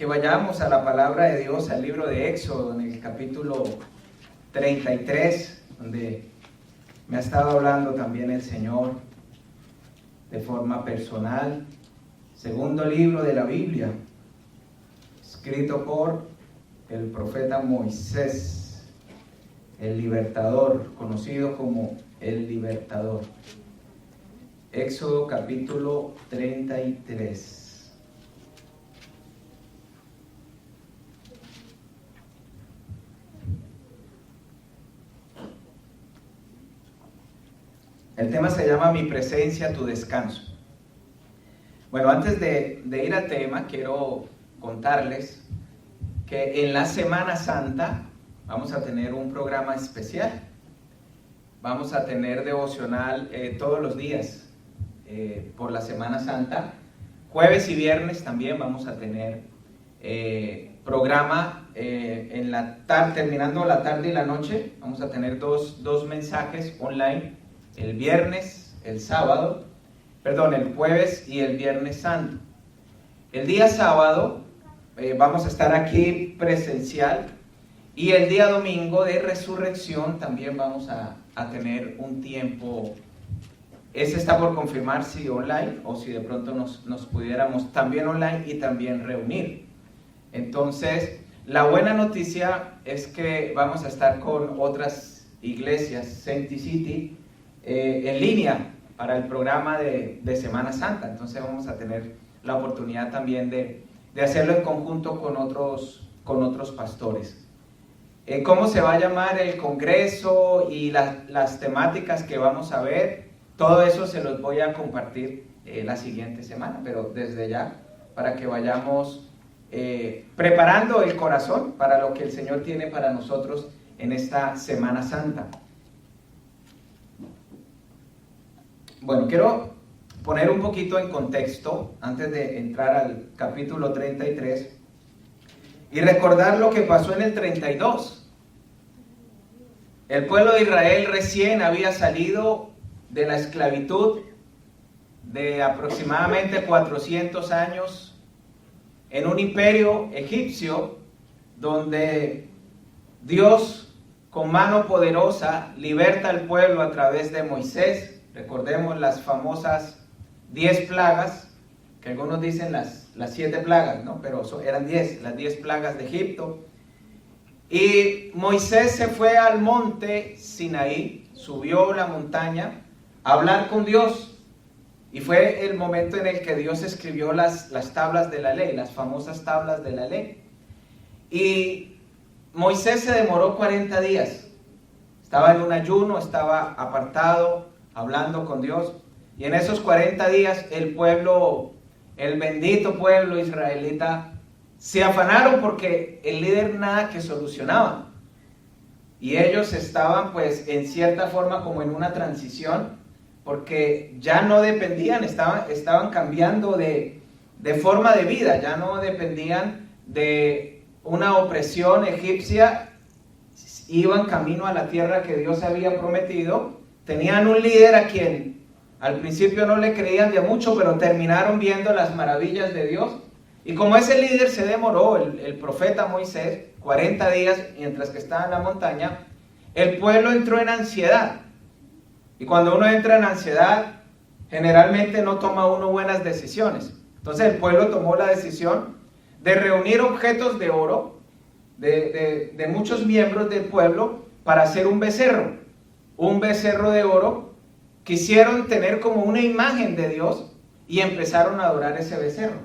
que vayamos a la palabra de Dios, al libro de Éxodo, en el capítulo 33, donde me ha estado hablando también el Señor de forma personal. Segundo libro de la Biblia, escrito por el profeta Moisés, el libertador, conocido como el libertador. Éxodo capítulo 33. El tema se llama Mi presencia, tu descanso. Bueno, antes de ir al tema, quiero contarles que en la Semana Santa vamos a tener un programa especial. Vamos a tener devocional todos los días por la Semana Santa. Jueves y viernes también vamos a tener programa en la tarde, terminando la tarde y la noche. Vamos a tener dos mensajes online. El viernes, el jueves y el viernes santo. El día sábado vamos a estar aquí presencial y el día domingo de resurrección también vamos a tener un tiempo. Ese está por confirmar si online o si de pronto nos pudiéramos también online y también reunir. Entonces, la buena noticia es que vamos a estar con otras iglesias, Sancti City, en línea para el programa de Semana Santa. Entonces vamos a tener la oportunidad también de hacerlo en conjunto con otros pastores. ¿Cómo se va a llamar el congreso y las temáticas que vamos a ver? Todo eso se los voy a compartir la siguiente semana, pero desde ya, para que vayamos preparando el corazón para lo que el Señor tiene para nosotros en esta Semana Santa. Bueno, quiero poner un poquito en contexto antes de entrar al capítulo 33 y recordar lo que pasó en el 32. El pueblo de Israel recién había salido de la esclavitud de aproximadamente 400 años en un imperio egipcio donde Dios con mano poderosa liberta al pueblo a través de Moisés. Recordemos las famosas 10 plagas, que algunos dicen las 7 plagas, ¿no? Pero eran 10, las 10 plagas de Egipto. Y Moisés se fue al monte Sinaí, subió la montaña a hablar con Dios. Y fue el momento en el que Dios escribió las tablas de la ley, las famosas tablas de la ley. Y Moisés se demoró 40 días. Estaba en un ayuno, estaba apartado, hablando con Dios, y en esos 40 días el bendito pueblo israelita, se afanaron porque el líder nada que solucionaba, y ellos estaban pues en cierta forma como en una transición, porque ya no dependían, estaban cambiando de forma de vida, ya no dependían de una opresión egipcia, iban camino a la tierra que Dios había prometido. Tenían un líder a quien al principio no le creían de mucho, pero terminaron viendo las maravillas de Dios. Y como ese líder se demoró, el profeta Moisés, 40 días mientras que estaba en la montaña, el pueblo entró en ansiedad. Y cuando uno entra en ansiedad, generalmente no toma uno buenas decisiones. Entonces el pueblo tomó la decisión de reunir objetos de oro de muchos miembros del pueblo para hacer un becerro de oro. Quisieron tener como una imagen de Dios y empezaron a adorar ese becerro.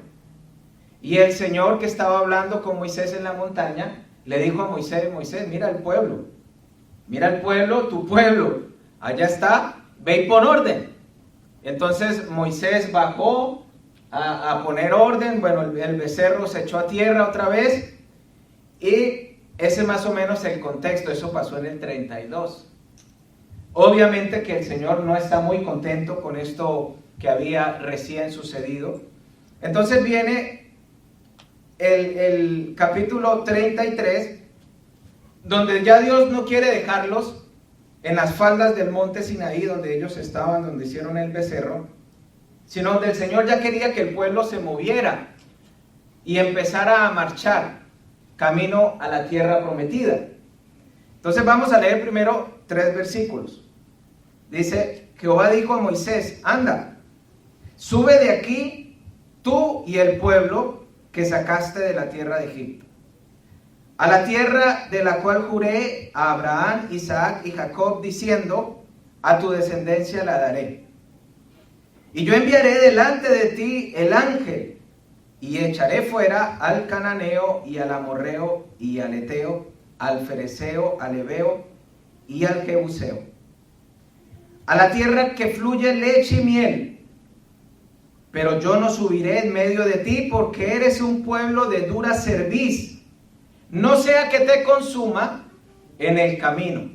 Y el Señor, que estaba hablando con Moisés en la montaña, le dijo a Moisés: Moisés, mira el pueblo, tu pueblo, allá está, ve y pon orden. Entonces Moisés bajó a poner orden. Bueno, el becerro se echó a tierra otra vez, y ese es más o menos el contexto. Eso pasó en el 32. Obviamente que el Señor no está muy contento con esto que había recién sucedido. Entonces viene el capítulo 33, donde ya Dios no quiere dejarlos en las faldas del monte Sinaí, donde ellos estaban, donde hicieron el becerro, sino donde el Señor ya quería que el pueblo se moviera. y empezara a marchar camino a la tierra prometida. Entonces vamos a leer primero 3 versículos. Dice, Jehová dijo a Moisés, anda, sube de aquí tú y el pueblo que sacaste de la tierra de Egipto, a la tierra de la cual juré a Abraham, Isaac y Jacob, diciendo, a tu descendencia la daré. Y yo enviaré delante de ti el ángel, y echaré fuera al cananeo, y al amorreo, y al eteo, al fereceo, al heveo, y al jebuseo, a la tierra que fluye leche y miel. Pero yo no subiré en medio de ti, porque eres un pueblo de dura cerviz, no sea que te consuma en el camino.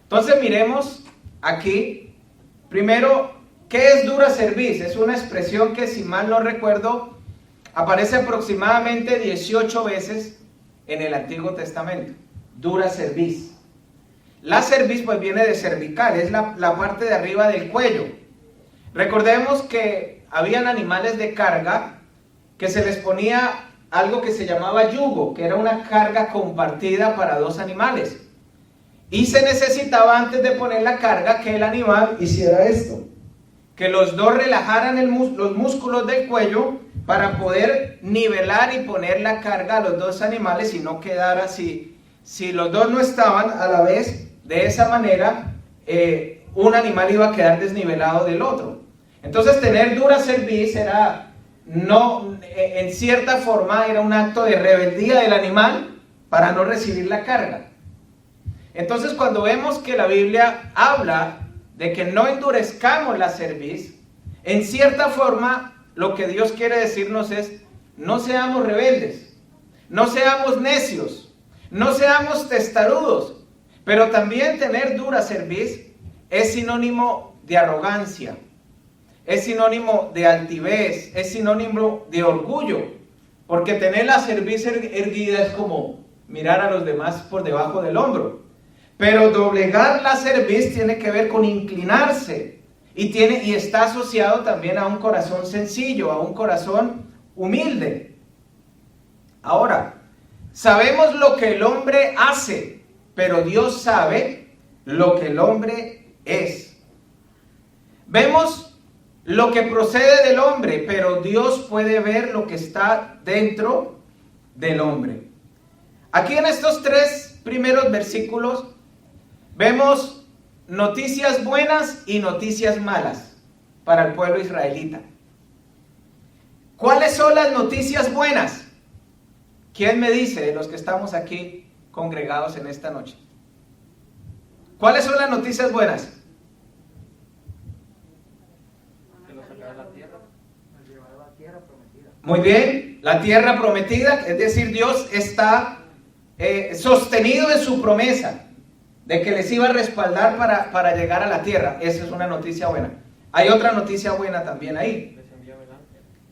Entonces miremos aquí, primero, ¿qué es dura cerviz? Es una expresión que, si mal no recuerdo, aparece aproximadamente 18 veces en el Antiguo Testamento. Dura cerviz. La cerviz pues viene de cervical, es la parte de arriba del cuello. Recordemos que habían animales de carga que se les ponía algo que se llamaba yugo, que era una carga compartida para 2 animales. Y se necesitaba, antes de poner la carga, que el animal hiciera esto, que los 2 relajaran los músculos del cuello para poder nivelar y poner la carga a los 2 animales y no quedar así. Si los 2 no estaban a la vez, de esa manera, un animal iba a quedar desnivelado del otro. Entonces tener dura cerviz era, no, en cierta forma, era un acto de rebeldía del animal para no recibir la carga. Entonces cuando vemos que la Biblia habla de que no endurezcamos la cerviz, en cierta forma lo que Dios quiere decirnos es, no seamos rebeldes, no seamos necios, no seamos testarudos, pero también tener dura cerviz es sinónimo de arrogancia, es sinónimo de altivez, es sinónimo de orgullo, porque tener la cerviz erguida es como mirar a los demás por debajo del hombro. Pero doblegar la cerviz tiene que ver con inclinarse y está asociado también a un corazón sencillo, a un corazón humilde. Ahora, sabemos lo que el hombre hace, pero Dios sabe lo que el hombre es. Vemos lo que procede del hombre, pero Dios puede ver lo que está dentro del hombre. Aquí en estos 3 primeros versículos vemos noticias buenas y noticias malas para el pueblo israelita. ¿Cuáles son las noticias buenas? ¿Quién me dice de los que estamos aquí congregados en esta noche? ¿Cuáles son las noticias buenas? Que lo sacará de la tierra, nos llevará a la tierra prometida. Muy bien, la tierra prometida, es decir, Dios está sostenido en su promesa de que les iba a respaldar para llegar a la tierra. Esa es una noticia buena. Hay otra noticia buena también ahí,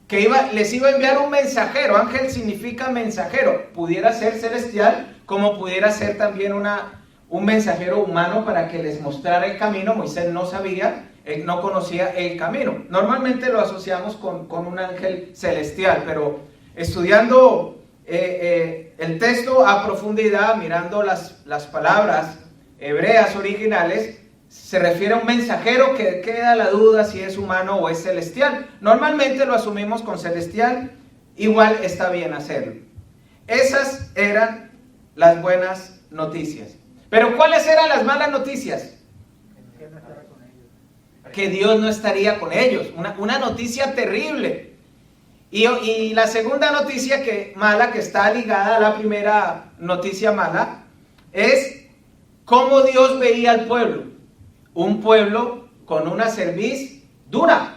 que les iba a enviar un mensajero. Ángel significa mensajero, pudiera ser celestial como pudiera ser también un mensajero humano para que les mostrara el camino. Moisés no sabía, él no conocía el camino. Normalmente lo asociamos con un ángel celestial, pero estudiando el texto a profundidad, mirando las palabras hebreas originales, se refiere a un mensajero que queda la duda si es humano o es celestial. Normalmente lo asumimos con celestial, igual está bien hacerlo. Esas eran las buenas noticias. Pero ¿cuáles eran las malas noticias? Que Dios no estaría con ellos. Una noticia terrible. Y la segunda noticia mala, que está ligada a la primera noticia mala, es cómo Dios veía al pueblo. Un pueblo con una cerviz dura,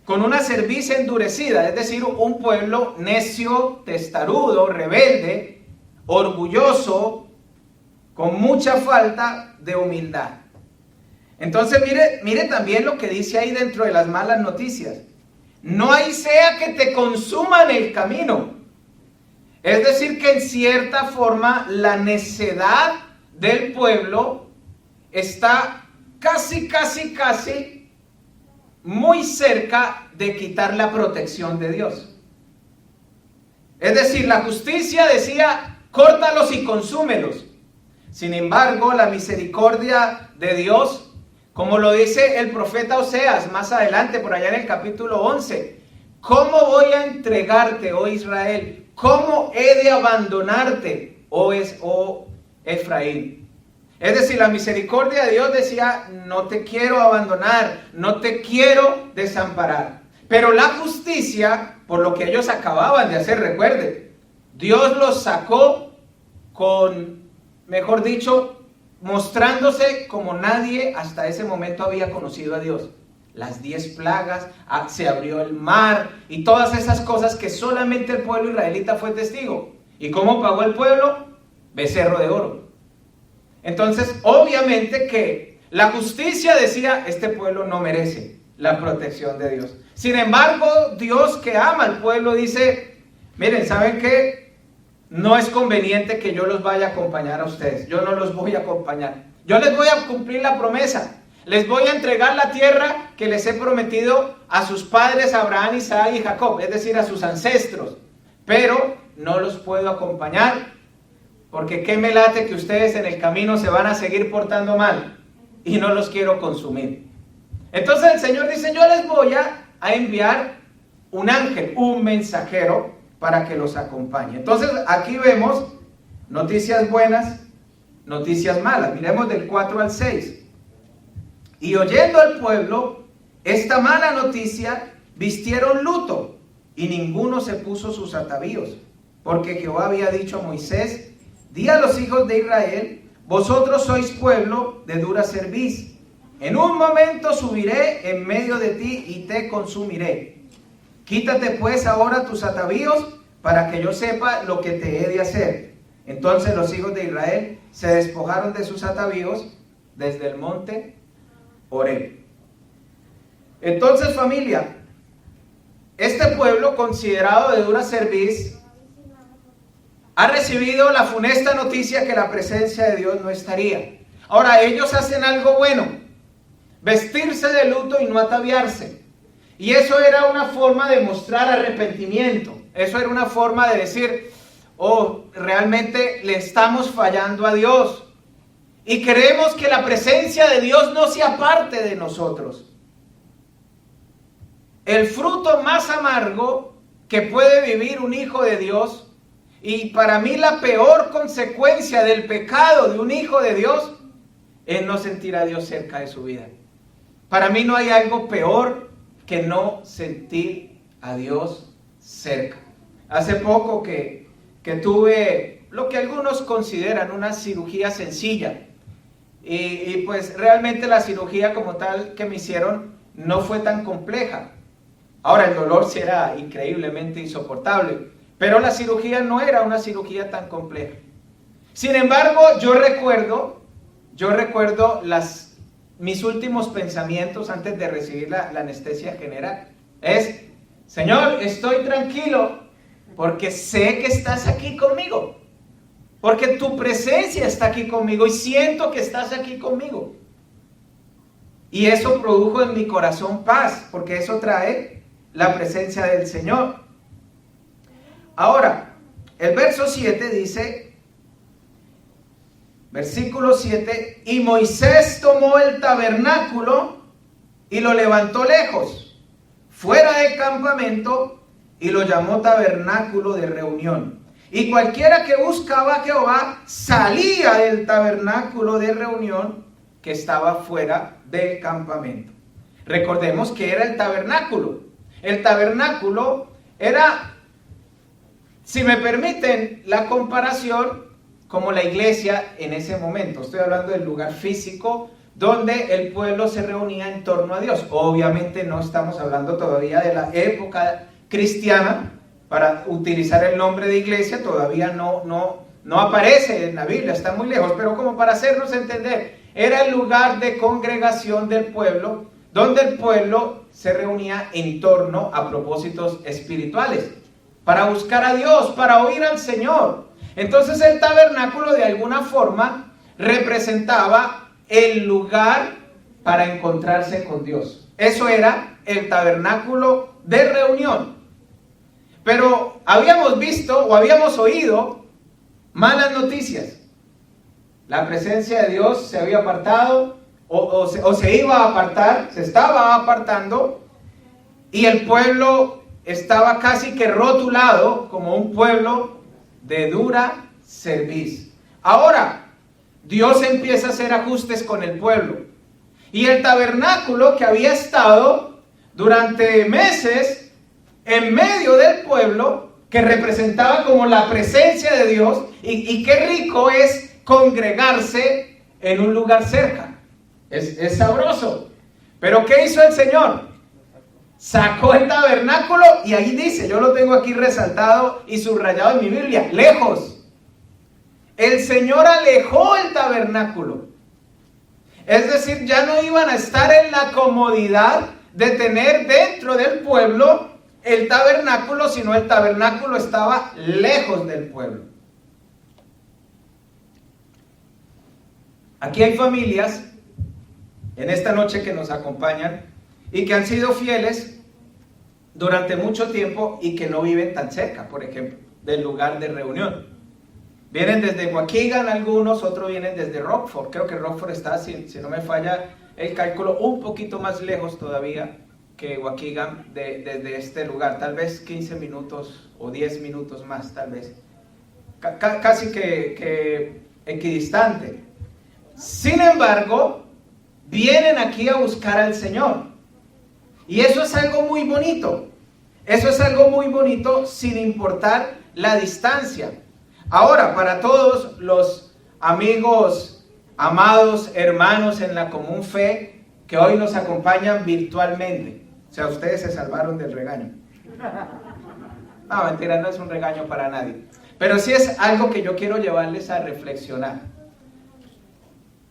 con una cerviz endurecida, es decir, un pueblo necio, testarudo, rebelde, orgulloso, con mucha falta de humildad. Entonces mire también lo que dice ahí dentro de las malas noticias. No hay sea que te consuman el camino. Es decir, que en cierta forma la necedad del pueblo está casi muy cerca de quitar la protección de Dios. Es decir, la justicia decía, córtalos y consúmelos. Sin embargo, la misericordia de Dios, como lo dice el profeta Oseas más adelante, por allá en el capítulo 11, ¿cómo voy a entregarte, oh Israel? ¿Cómo he de abandonarte, oh Efraín? Es decir, la misericordia de Dios decía, no te quiero abandonar, no te quiero desamparar. Pero la justicia, por lo que ellos acababan de hacer, recuerden, Dios los sacó con, mejor dicho, mostrándose como nadie hasta ese momento había conocido a Dios. Las 10 plagas, se abrió el mar y todas esas cosas que solamente el pueblo israelita fue testigo. ¿Y cómo pagó el pueblo? Becerro de oro. Entonces, obviamente que la justicia decía, este pueblo no merece la protección de Dios. Sin embargo, Dios que ama al pueblo dice, miren, ¿saben qué? No es conveniente que yo los vaya a acompañar a ustedes. Yo no los voy a acompañar. Yo les voy a cumplir la promesa. Les voy a entregar la tierra que les he prometido a sus padres, Abraham, Isaac y Jacob, es decir, a sus ancestros. Pero no los puedo acompañar porque qué me late que ustedes en el camino se van a seguir portando mal y no los quiero consumir. Entonces el Señor dice, yo les voy a enviar un ángel, un mensajero para que los acompañe. Entonces aquí vemos noticias buenas, noticias malas. Miremos del 4 al 6. Y oyendo al pueblo esta mala noticia, vistieron luto y ninguno se puso sus atavíos, porque Jehová había dicho a Moisés, di a los hijos de Israel, vosotros sois pueblo de dura cerviz. En un momento subiré en medio de ti y te consumiré. Quítate pues ahora tus atavíos para que yo sepa lo que te he de hacer. Entonces los hijos de Israel se despojaron de sus atavíos desde el monte Horeb. Entonces, familia, este pueblo considerado de dura cerviz ha recibido la funesta noticia que la presencia de Dios no estaría. Ahora, ellos hacen algo bueno, vestirse de luto y no ataviarse. Y eso era una forma de mostrar arrepentimiento. Eso era una forma de decir, oh, realmente le estamos fallando a Dios. Y queremos que la presencia de Dios no se aparte de nosotros. El fruto más amargo que puede vivir un hijo de Dios, y para mí la peor consecuencia del pecado de un hijo de Dios, es no sentir a Dios cerca de su vida. Para mí no hay algo peor que no sentir a Dios cerca. Hace poco que tuve lo que algunos consideran una cirugía sencilla. Y pues realmente la cirugía como tal que me hicieron no fue tan compleja. Ahora el dolor sí era increíblemente insoportable, pero la cirugía no era una cirugía tan compleja. Sin embargo, yo recuerdo mis últimos pensamientos antes de recibir la anestesia general. Es, Señor, estoy tranquilo porque sé que estás aquí conmigo. Porque tu presencia está aquí conmigo y siento que estás aquí conmigo. Y eso produjo en mi corazón paz, porque eso trae la presencia del Señor. Ahora, el verso 7 dice, versículo 7, y Moisés tomó el tabernáculo y lo levantó lejos, fuera del campamento, y lo llamó tabernáculo de reunión. Y cualquiera que buscaba a Jehová salía del tabernáculo de reunión que estaba fuera del campamento. Recordemos que era el tabernáculo. El tabernáculo era, si me permiten la comparación, como la iglesia en ese momento. Estoy hablando del lugar físico donde el pueblo se reunía en torno a Dios. Obviamente no estamos hablando todavía de la época cristiana. Para utilizar el nombre de iglesia todavía no aparece en la Biblia, está muy lejos, pero como para hacernos entender, era el lugar de congregación del pueblo, donde el pueblo se reunía en torno a propósitos espirituales, para buscar a Dios, para oír al Señor. Entonces el tabernáculo de alguna forma representaba el lugar para encontrarse con Dios. Eso era el tabernáculo de reunión. Pero habíamos visto o habíamos oído malas noticias. La presencia de Dios se había apartado o se iba a apartar, se estaba apartando, y el pueblo estaba casi que rotulado como un pueblo de dura cerviz. Ahora, Dios empieza a hacer ajustes con el pueblo. Y el tabernáculo que había estado durante meses en medio del pueblo, que representaba como la presencia de Dios, y qué rico es congregarse en un lugar cerca. Es sabroso. Pero ¿qué hizo el Señor? Sacó el tabernáculo y ahí dice, yo lo tengo aquí resaltado y subrayado en mi Biblia, lejos. El Señor alejó el tabernáculo. Es decir, ya no iban a estar en la comodidad de tener dentro del pueblo el tabernáculo, sino el tabernáculo estaba lejos del pueblo. Aquí hay familias en esta noche que nos acompañan y que han sido fieles durante mucho tiempo y que no viven tan cerca, por ejemplo, del lugar de reunión. Vienen desde Waukegan algunos, otros vienen desde Rockford. Creo que Rockford está, si no me falla el cálculo, un poquito más lejos todavía que Waukegan desde este lugar. Tal vez 15 minutos o 10 minutos más, tal vez. Casi que equidistante. Sin embargo, vienen aquí a buscar al Señor. Y eso es algo muy bonito. Eso es algo muy bonito sin importar la distancia. Ahora, para todos los amigos, amados, hermanos en la común fe que hoy nos acompañan virtualmente, o sea, ustedes se salvaron del regaño. No, mentira, no es un regaño para nadie. Pero sí es algo que yo quiero llevarles a reflexionar.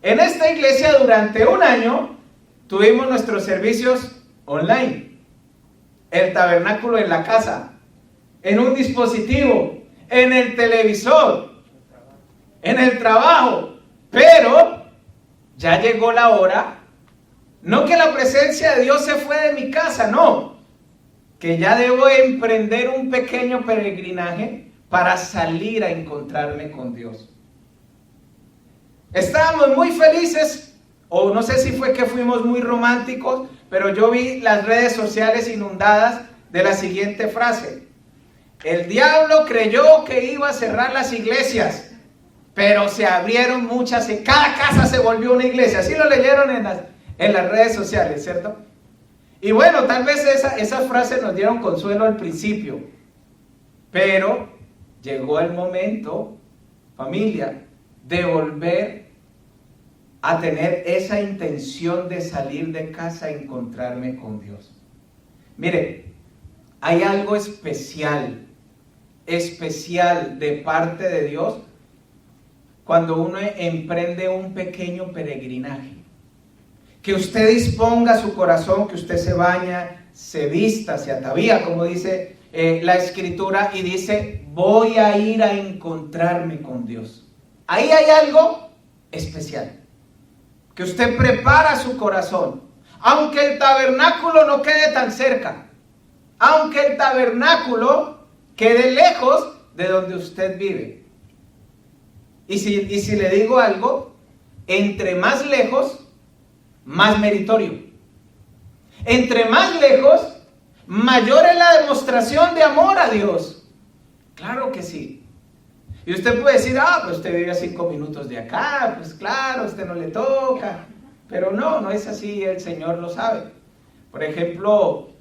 En esta iglesia durante un año tuvimos nuestros servicios online. El tabernáculo en la casa, en un dispositivo, en el televisor, en el trabajo. Pero ya llegó la hora, no que la presencia de Dios se fue de mi casa, no, que ya debo emprender un pequeño peregrinaje para salir a encontrarme con Dios. Estábamos muy felices, o no sé si fue que fuimos muy románticos, pero yo vi las redes sociales inundadas de la siguiente frase: el diablo creyó que iba a cerrar las iglesias, pero se abrieron muchas, en cada casa se volvió una iglesia. Así lo leyeron en las redes sociales, ¿cierto? Y bueno, tal vez esas frases nos dieron consuelo al principio, pero llegó el momento, familia, de volver a tener esa intención de salir de casa a encontrarme con Dios. Mire, hay algo especial de parte de Dios cuando uno emprende un pequeño peregrinaje. Que usted disponga su corazón, que usted se baña, se vista, se atavía, como dice la Escritura, y dice, voy a ir a encontrarme con Dios. Ahí hay algo especial. Que usted prepara su corazón, aunque el tabernáculo no quede tan cerca, aunque el tabernáculo quede lejos de donde usted vive. Y si le digo algo, entre más lejos, más meritorio. Entre más lejos, mayor es la demostración de amor a Dios. Claro que sí. Y usted puede decir, pues usted vive a 5 minutos de acá, pues claro, a usted no le toca. Pero no es así, el Señor lo sabe. Por ejemplo,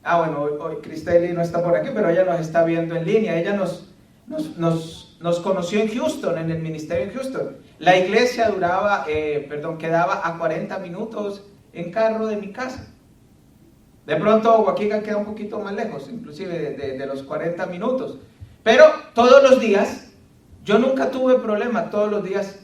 hoy Cristeli no está por aquí, pero ella nos está viendo en línea. Ella nos conoció en Houston, en el ministerio en Houston. La iglesia quedaba a 40 minutos en carro de mi casa. De pronto Waukegan queda un poquito más lejos, inclusive de los 40 minutos. Pero todos los días, yo nunca tuve problema, todos los días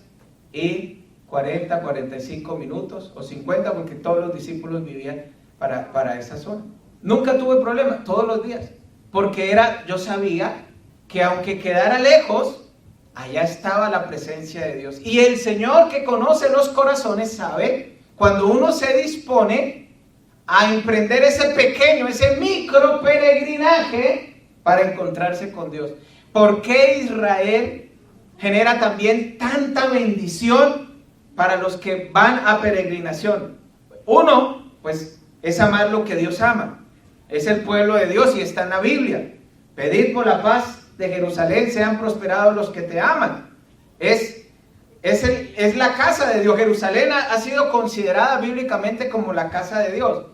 ir 40, 45 minutos o 50, porque todos los discípulos vivían para esa zona. Nunca tuve problema, todos los días, porque yo sabía que aunque quedara lejos, allá estaba la presencia de Dios. Y el Señor, que conoce los corazones, sabe cuando uno se dispone a emprender ese pequeño, ese micro peregrinaje para encontrarse con Dios. ¿Por qué Israel genera también tanta bendición para los que van a peregrinación? Uno, pues es amar lo que Dios ama. Es el pueblo de Dios y está en la Biblia. Pedid por la paz de Jerusalén, sean prosperados los que te aman. Es la casa de Dios. Jerusalén ha sido considerada bíblicamente como la casa de Dios.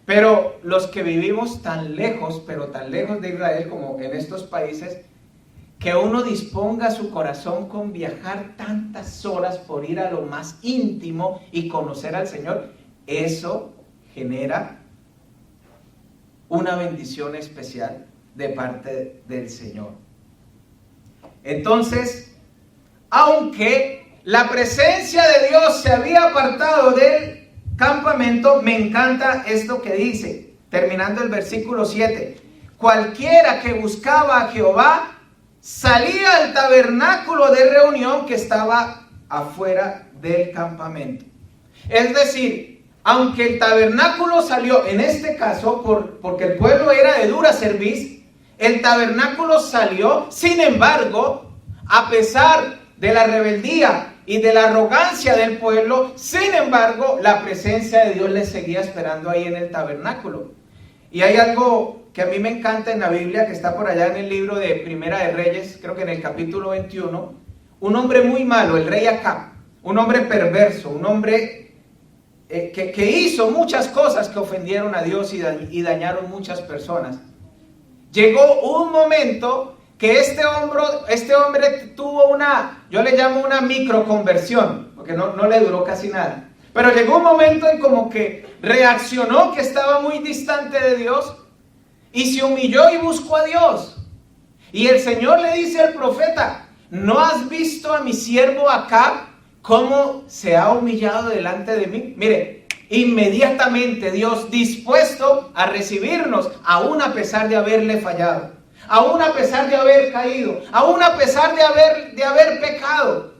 Pero los que vivimos tan lejos, pero tan lejos de Israel como en estos países, que uno disponga su corazón con viajar tantas horas por ir a lo más íntimo y conocer al Señor, eso genera una bendición especial de parte del Señor. Entonces, aunque la presencia de Dios se había apartado del campamento, me encanta esto que dice, terminando el versículo 7. Cualquiera que buscaba a Jehová salía al tabernáculo de reunión que estaba afuera del campamento. Es decir, aunque el tabernáculo salió, en este caso, porque el pueblo era de dura cerviz, el tabernáculo salió, sin embargo, a pesar de la rebeldía y de la arrogancia del pueblo, sin embargo, la presencia de Dios les seguía esperando ahí en el tabernáculo. Y hay algo que a mí me encanta en la Biblia, que está por allá en el libro de Primera de Reyes, creo que en el capítulo 21, un hombre muy malo, el rey Acab, un hombre perverso, un hombre que hizo muchas cosas que ofendieron a Dios y dañaron muchas personas. Llegó un momento que este hombre tuvo yo le llamo una microconversión, porque no le duró casi nada. Pero llegó un momento en como que reaccionó que estaba muy distante de Dios y se humilló y buscó a Dios. Y el Señor le dice al profeta, ¿no has visto a mi siervo Acab cómo se ha humillado delante de mí? Mire, inmediatamente Dios dispuesto a recibirnos, aún a pesar de haberle fallado, aún a pesar de haber caído, aún a pesar de haber pecado,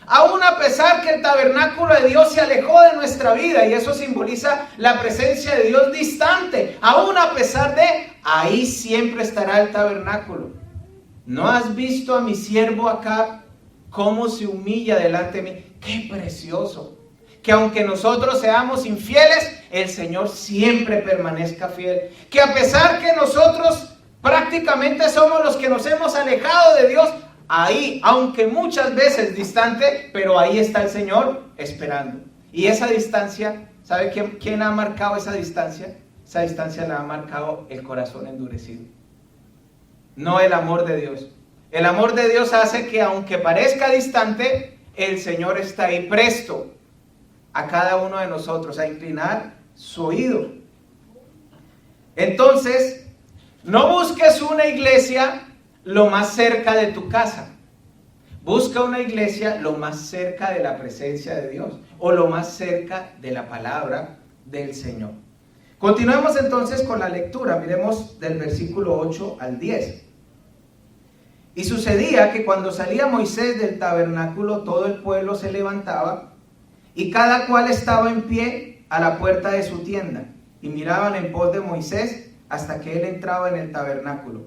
aún a pesar que el tabernáculo de Dios se alejó de nuestra vida, y eso simboliza la presencia de Dios distante, aún a pesar de, ahí siempre estará el tabernáculo. ¿No has visto a mi siervo Acab cómo se humilla delante de mí? ¡Qué precioso! Que aunque nosotros seamos infieles, el Señor siempre permanezca fiel. Que a pesar que nosotros prácticamente somos los que nos hemos alejado de Dios, ahí, aunque muchas veces distante, pero ahí está el Señor esperando. Y esa distancia, ¿sabe quién ha marcado esa distancia? Esa distancia la ha marcado el corazón endurecido. No el amor de Dios. El amor de Dios hace que aunque parezca distante, el Señor está ahí presto a cada uno de nosotros a inclinar su oído. Entonces, no busques una iglesia lo más cerca de tu casa. Busca una iglesia lo más cerca de la presencia de Dios o lo más cerca de la palabra del Señor. Continuemos entonces con la lectura. Miremos del versículo 8 al 10. Y sucedía que cuando salía Moisés del tabernáculo, todo el pueblo se levantaba y cada cual estaba en pie a la puerta de su tienda y miraban en pos de Moisés hasta que él entraba en el tabernáculo.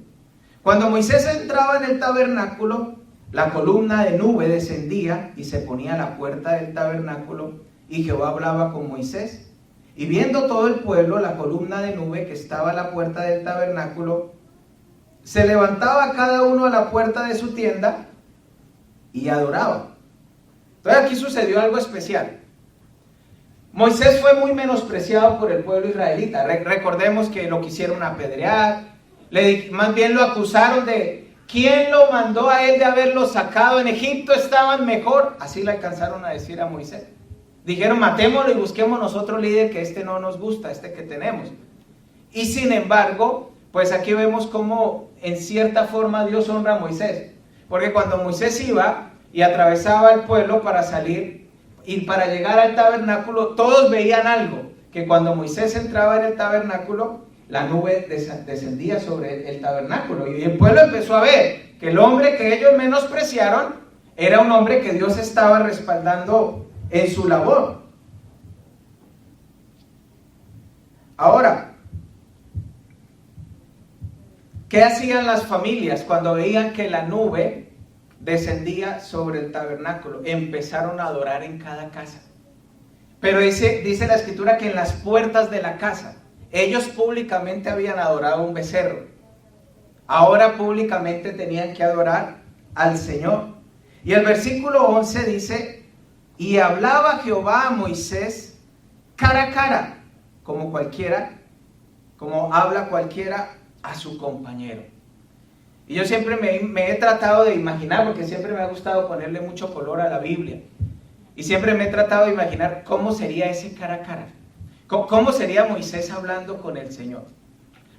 Cuando Moisés entraba en el tabernáculo, la columna de nube descendía y se ponía a la puerta del tabernáculo, y Jehová hablaba con Moisés. Y viendo todo el pueblo la columna de nube que estaba a la puerta del tabernáculo, se levantaba cada uno a la puerta de su tienda y adoraba. Entonces aquí sucedió algo especial. Moisés fue muy menospreciado por el pueblo israelita. Recordemos que lo quisieron apedrear, más bien lo acusaron de quién lo mandó a él de haberlo sacado. En Egipto estaban mejor. Así le alcanzaron a decir a Moisés. Dijeron, matémoslo y busquémonos otro líder, que este no nos gusta, este que tenemos. Y sin embargo, pues aquí vemos cómo en cierta forma Dios honra a Moisés. Porque cuando Moisés iba y atravesaba el pueblo para salir y para llegar al tabernáculo, todos veían algo. Que cuando Moisés entraba en el tabernáculo, la nube descendía sobre el tabernáculo. Y el pueblo empezó a ver que el hombre que ellos menospreciaron era un hombre que Dios estaba respaldando en su labor. Ahora, ¿Qué hacían las familias cuando veían que la nube descendía sobre el tabernáculo? Empezaron a adorar en cada casa. Pero dice la escritura que en las puertas de la casa, ellos públicamente habían adorado un becerro. Ahora públicamente tenían que adorar al Señor. Y el versículo 11 dice, y hablaba Jehová a Moisés cara a cara, como habla cualquiera a su compañero. Y yo siempre me he tratado de imaginar, porque siempre me ha gustado ponerle mucho color a la Biblia. Y siempre me he tratado de imaginar cómo sería ese cara a cara. Cómo sería Moisés hablando con el Señor.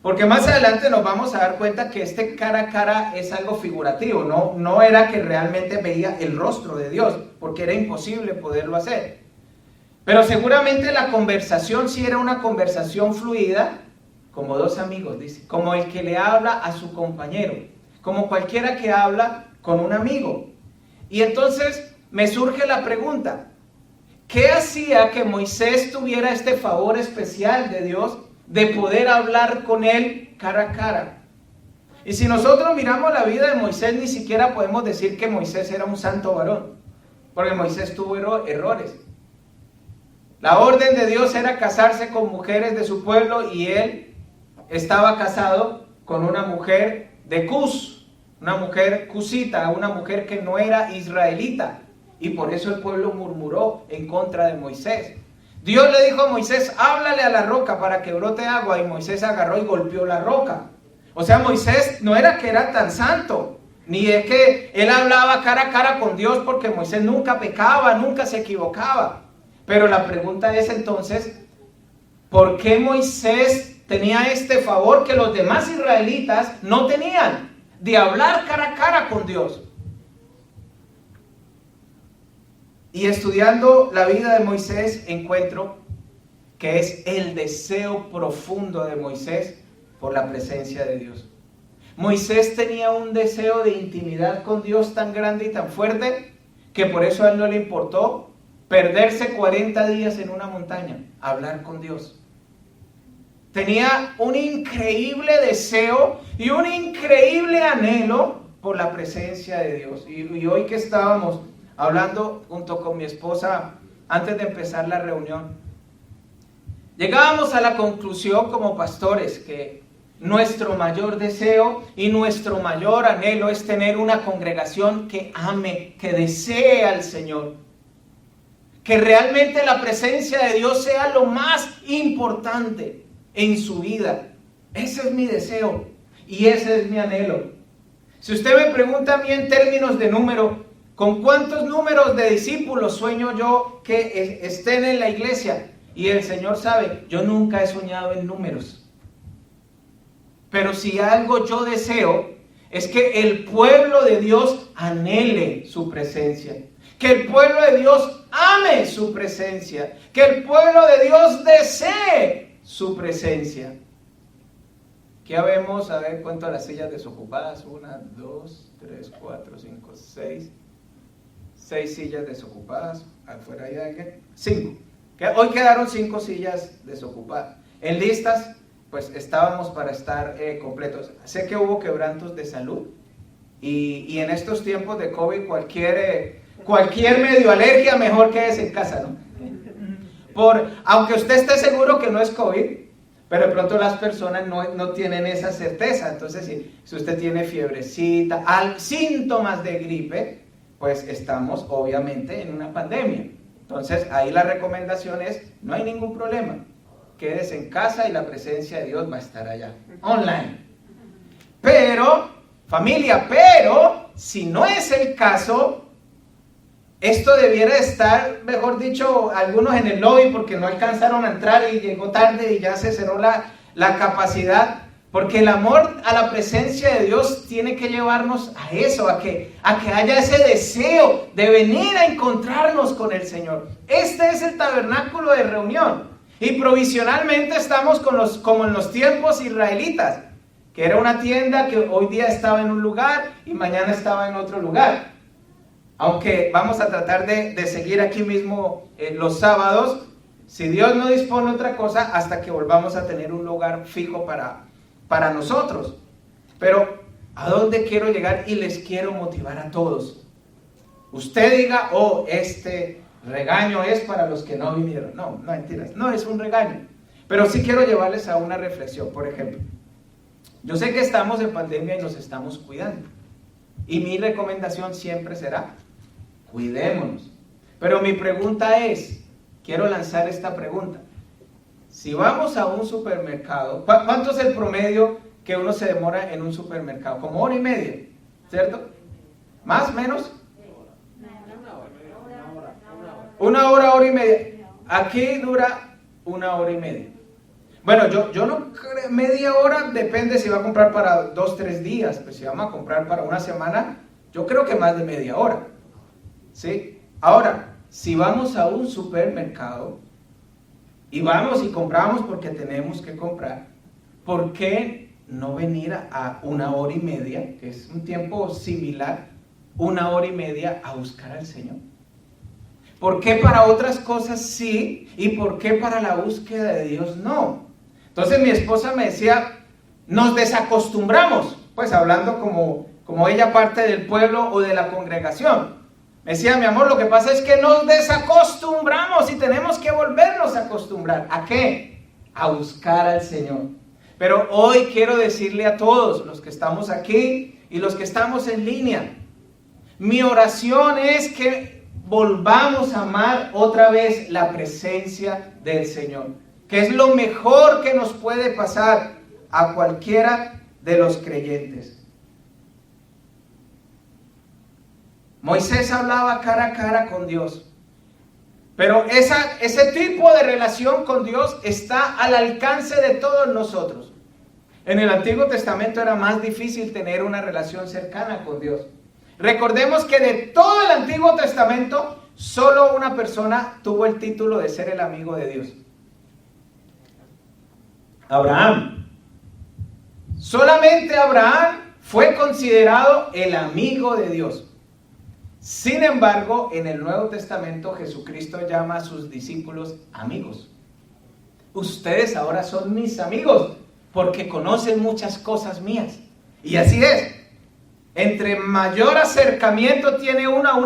Porque más adelante nos vamos a dar cuenta que este cara a cara es algo figurativo. No era que realmente veía el rostro de Dios, porque era imposible poderlo hacer. Pero seguramente la conversación sí era una conversación fluida, como dos amigos, dice. Como el que le habla a su compañero. Como cualquiera que habla con un amigo. Y entonces me surge la pregunta, ¿qué hacía que Moisés tuviera este favor especial de Dios de poder hablar con él cara a cara? Y si nosotros miramos la vida de Moisés, ni siquiera podemos decir que Moisés era un santo varón, porque Moisés tuvo errores. La orden de Dios era casarse con mujeres de su pueblo y él estaba casado con una mujer de Cus, una mujer cusita, una mujer que no era israelita. Y por eso el pueblo murmuró en contra de Moisés. Dios le dijo a Moisés, háblale a la roca para que brote agua. Y Moisés agarró y golpeó la roca. O sea, Moisés no era que era tan santo, ni es que él hablaba cara a cara con Dios, porque Moisés nunca pecaba, nunca se equivocaba. Pero la pregunta es entonces, ¿por qué Moisés tenía este favor que los demás israelitas no tenían? De hablar cara a cara con Dios. Y estudiando la vida de Moisés encuentro que es el deseo profundo de Moisés por la presencia de Dios. Moisés tenía un deseo de intimidad con Dios tan grande y tan fuerte que por eso a él no le importó perderse 40 días en una montaña, a hablar con Dios. Tenía un increíble deseo y un increíble anhelo por la presencia de Dios. Y hoy que estábamos hablando junto con mi esposa antes de empezar la reunión, llegábamos a la conclusión como pastores que nuestro mayor deseo y nuestro mayor anhelo es tener una congregación que ame, que desee al Señor, que realmente la presencia de Dios sea lo más importante en su vida. Ese es mi deseo y ese es mi anhelo. Si usted me pregunta a mí en términos de número, ¿con cuántos números de discípulos sueño yo que estén en la iglesia? Y el Señor sabe, yo nunca he soñado en números. Pero si algo yo deseo, es que el pueblo de Dios anhele su presencia. Que el pueblo de Dios ame su presencia. Que el pueblo de Dios desee su presencia. ¿Qué habemos? A ver, cuento las sillas desocupadas. 1, 2, 3, 4, 5, 6. 6 sillas desocupadas. Afuera hay alguien. 5. Hoy quedaron 5 sillas desocupadas. En listas, pues estábamos para estar completos. Sé que hubo quebrantos de salud. Y en estos tiempos de COVID, cualquier medio alergia, mejor quédese en casa, ¿no? Aunque usted esté seguro que no es COVID, pero de pronto las personas no tienen esa certeza. Entonces, si usted tiene fiebrecita, síntomas de gripe, pues estamos obviamente en una pandemia. Entonces, ahí la recomendación es, no hay ningún problema. Quédese en casa y la presencia de Dios va a estar allá, online. Pero, familia, si no es el caso, esto debiera estar, mejor dicho, algunos en el lobby porque no alcanzaron a entrar y llegó tarde y ya se cerró la capacidad. Porque el amor a la presencia de Dios tiene que llevarnos a eso, a que haya ese deseo de venir a encontrarnos con el Señor. Este es el tabernáculo de reunión. Y provisionalmente estamos como en los tiempos israelitas, que era una tienda que hoy día estaba en un lugar y mañana estaba en otro lugar. Aunque vamos a tratar de seguir aquí mismo los sábados, si Dios no dispone otra cosa, hasta que volvamos a tener un lugar fijo para nosotros. Pero ¿a dónde quiero llegar? Y les quiero motivar a todos. Usted diga, oh, este regaño es para los que no vinieron. No, no, mentiras, no es un regaño. Pero sí quiero llevarles a una reflexión. Por ejemplo, yo sé que estamos en pandemia y nos estamos cuidando. Y mi recomendación siempre será, cuidémonos. Pero mi pregunta es, quiero lanzar esta pregunta. Si vamos a un supermercado, ¿cuánto es el promedio que uno se demora en un supermercado? Como 1:30, ¿cierto? ¿Más, menos? 1 hora, 1:30. Aquí dura 1 hora y media. Bueno, yo no creo, media hora depende si va a comprar para 2-3 días, pues si vamos a comprar para una semana, yo creo que más de media hora, ¿sí? Ahora, si vamos a un supermercado y vamos y compramos porque tenemos que comprar, ¿por qué no venir a 1 hora y media, que es un tiempo similar, 1 hora y media a buscar al Señor? ¿Por qué para otras cosas sí y por qué para la búsqueda de Dios no? Entonces mi esposa me decía, nos desacostumbramos, pues hablando como ella parte del pueblo o de la congregación. Me decía, mi amor, lo que pasa es que nos desacostumbramos y tenemos que volvernos a acostumbrar. ¿A qué? A buscar al Señor. Pero hoy quiero decirle a todos los que estamos aquí y los que estamos en línea, mi oración es que volvamos a amar otra vez la presencia del Señor, que es lo mejor que nos puede pasar a cualquiera de los creyentes. Moisés hablaba cara a cara con Dios, pero ese tipo de relación con Dios está al alcance de todos nosotros. En el Antiguo Testamento era más difícil tener una relación cercana con Dios. Recordemos que de todo el Antiguo Testamento, solo una persona tuvo el título de ser el amigo de Dios. Abraham. Solamente Abraham fue considerado el amigo de Dios. Sin embargo, en el Nuevo Testamento Jesucristo llama a sus discípulos amigos. Ustedes ahora son mis amigos porque conocen muchas cosas mías. Y así es. Entre mayor acercamiento tiene uno a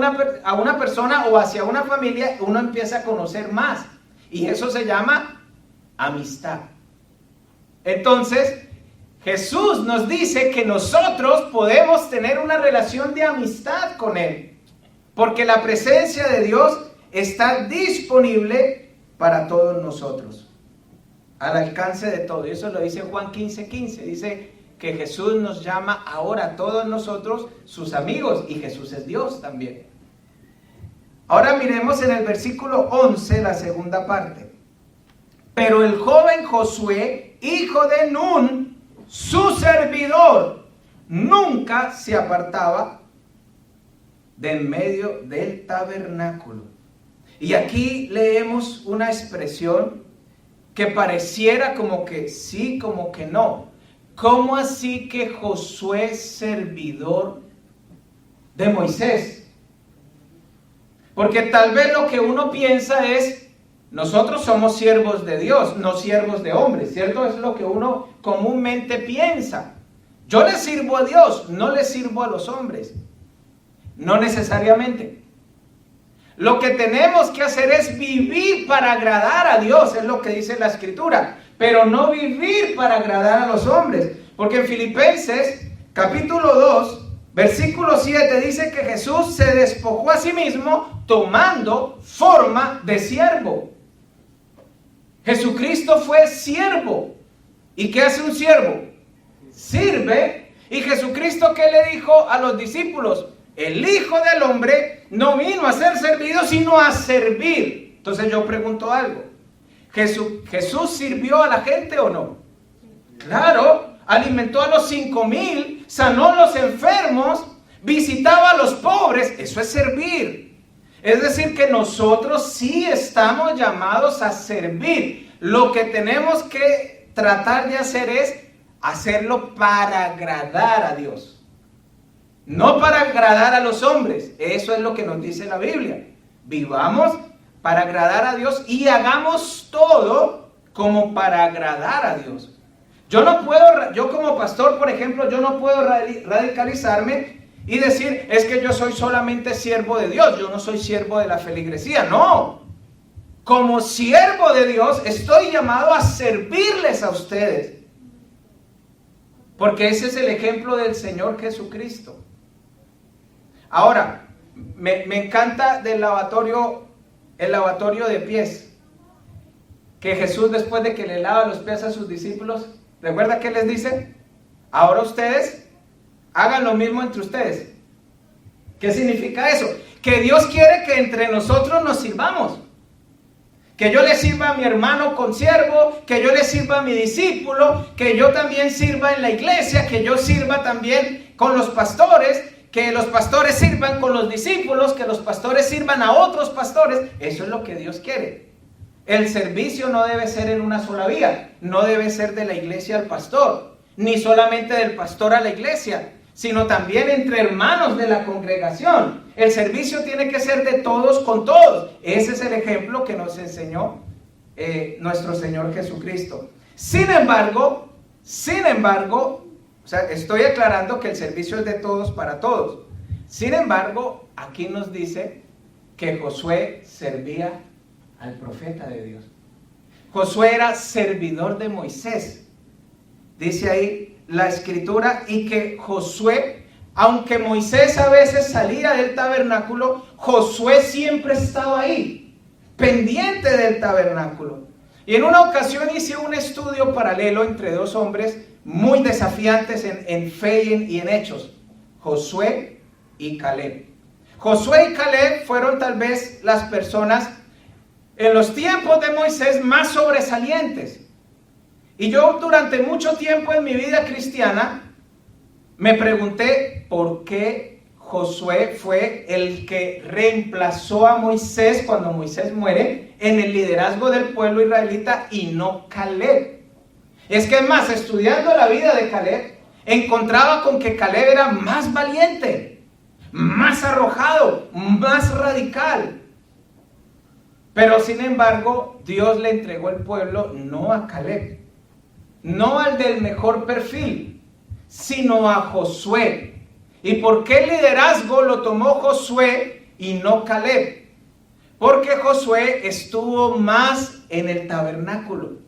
una persona o hacia una familia, uno empieza a conocer más. Y eso se llama amistad. Entonces, Jesús nos dice que nosotros podemos tener una relación de amistad con Él, porque la presencia de Dios está disponible para todos nosotros, al alcance de todo. Y eso lo dice Juan 15:15, dice que Jesús nos llama ahora a todos nosotros sus amigos, y Jesús es Dios también. Ahora miremos en el versículo 11, la segunda parte. Pero el joven Josué, hijo de Nun, su servidor, nunca se apartaba de en medio del tabernáculo. Y aquí leemos una expresión que pareciera como que sí, como que no. ¿Cómo así que Josué es servidor de Moisés? Porque tal vez lo que uno piensa es, nosotros somos siervos de Dios, no siervos de hombres, ¿cierto? Es lo que uno comúnmente piensa. Yo le sirvo a Dios, no le sirvo a los hombres. No necesariamente. Lo que tenemos que hacer es vivir para agradar a Dios, es lo que dice la Escritura, pero no vivir para agradar a los hombres. Porque en Filipenses, capítulo 2, versículo 7, dice que Jesús se despojó a sí mismo tomando forma de siervo. Jesucristo fue siervo. ¿Y qué hace un siervo? Sirve. ¿Y Jesucristo qué le dijo a los discípulos? El Hijo del Hombre no vino a ser servido, sino a servir. Entonces yo pregunto algo. ¿Jesús sirvió a la gente o no? Claro, alimentó a los 5,000, sanó a los enfermos, visitaba a los pobres. Eso es servir. Es decir, que nosotros sí estamos llamados a servir. Lo que tenemos que tratar de hacer es hacerlo para agradar a Dios. No para agradar a los hombres. Eso es lo que nos dice la Biblia. Vivamos para agradar a Dios y hagamos todo como para agradar a Dios. Yo como pastor, por ejemplo, yo no puedo radicalizarme y decir, es que yo soy solamente siervo de Dios, yo no soy siervo de la feligresía. No, como siervo de Dios estoy llamado a servirles a ustedes, porque ese es el ejemplo del Señor Jesucristo. Ahora, me encanta el lavatorio de pies, que Jesús, después de que le lava los pies a sus discípulos, ¿recuerda qué les dice? Ahora ustedes hagan lo mismo entre ustedes. ¿Qué significa eso? Que Dios quiere que entre nosotros nos sirvamos. Que yo le sirva a mi hermano consiervo, que yo le sirva a mi discípulo, que yo también sirva en la iglesia, que yo sirva también con los pastores, que los pastores sirvan con los discípulos, que los pastores sirvan a otros pastores. Eso es lo que Dios quiere. El servicio no debe ser en una sola vía, no debe ser de la iglesia al pastor, ni solamente del pastor a la iglesia, sino también entre hermanos de la congregación. El servicio tiene que ser de todos con todos. Ese es el ejemplo que nos enseñó nuestro Señor Jesucristo. Sin embargo, o sea, estoy aclarando que el servicio es de todos para todos. Sin embargo, aquí nos dice que Josué servía al profeta de Dios. Josué era servidor de Moisés. Dice ahí la escritura, y que Josué, aunque Moisés a veces salía del tabernáculo, Josué siempre estaba ahí, pendiente del tabernáculo. Y en una ocasión hice un estudio paralelo entre dos hombres muy desafiantes en fe y en hechos, Josué y Caleb. Josué y Caleb fueron tal vez las personas en los tiempos de Moisés más sobresalientes. Y yo durante mucho tiempo en mi vida cristiana me pregunté por qué Josué fue el que reemplazó a Moisés cuando Moisés muere en el liderazgo del pueblo israelita y no Caleb. Es que más, estudiando la vida de Caleb, encontraba con que Caleb era más valiente, más arrojado, más radical. Pero sin embargo, Dios le entregó el pueblo no a Caleb, no al del mejor perfil, sino a Josué. ¿Y por qué el liderazgo lo tomó Josué y no Caleb? Porque Josué estuvo más en el tabernáculo.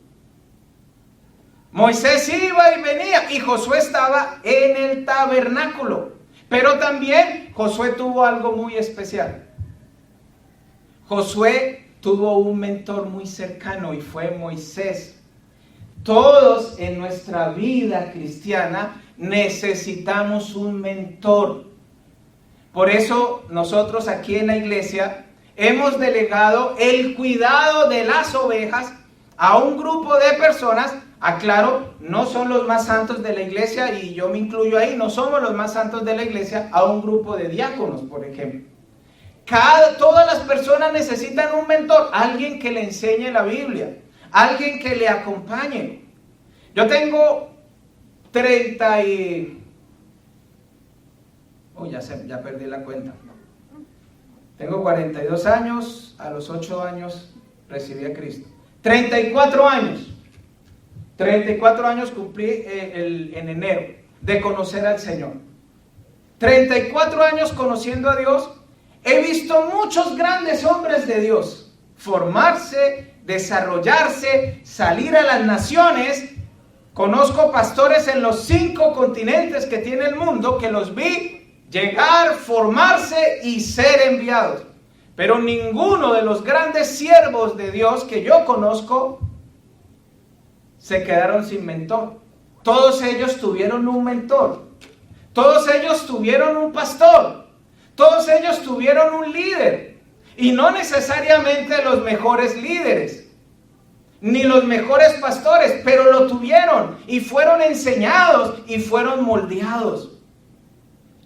Moisés iba y venía y Josué estaba en el tabernáculo. Pero también Josué tuvo algo muy especial. Josué tuvo un mentor muy cercano y fue Moisés. Todos en nuestra vida cristiana necesitamos un mentor. Por eso nosotros aquí en la iglesia hemos delegado el cuidado de las ovejas a un grupo de personas. Aclaro, no son los más santos de la iglesia y yo me incluyo ahí, no somos los más santos de la iglesia, a un grupo de diáconos, por ejemplo. Todas las personas necesitan un mentor, alguien que le enseñe la Biblia, alguien que le acompañe. Yo tengo 30 y... ya perdí la cuenta. Tengo 42 años, a los 8 años recibí a Cristo. 34 años. 34 años cumplí en enero de conocer al Señor. 34 años conociendo a Dios. He visto muchos grandes hombres de Dios formarse, desarrollarse, salir a las naciones. Conozco pastores en los 5 continentes que tiene el mundo que los vi llegar, formarse y ser enviados. Pero ninguno de los grandes siervos de Dios que yo conozco se quedaron sin mentor. Todos ellos tuvieron un mentor. Todos ellos tuvieron un pastor. Todos ellos tuvieron un líder. Y no necesariamente los mejores líderes, ni los mejores pastores, pero lo tuvieron y fueron enseñados y fueron moldeados.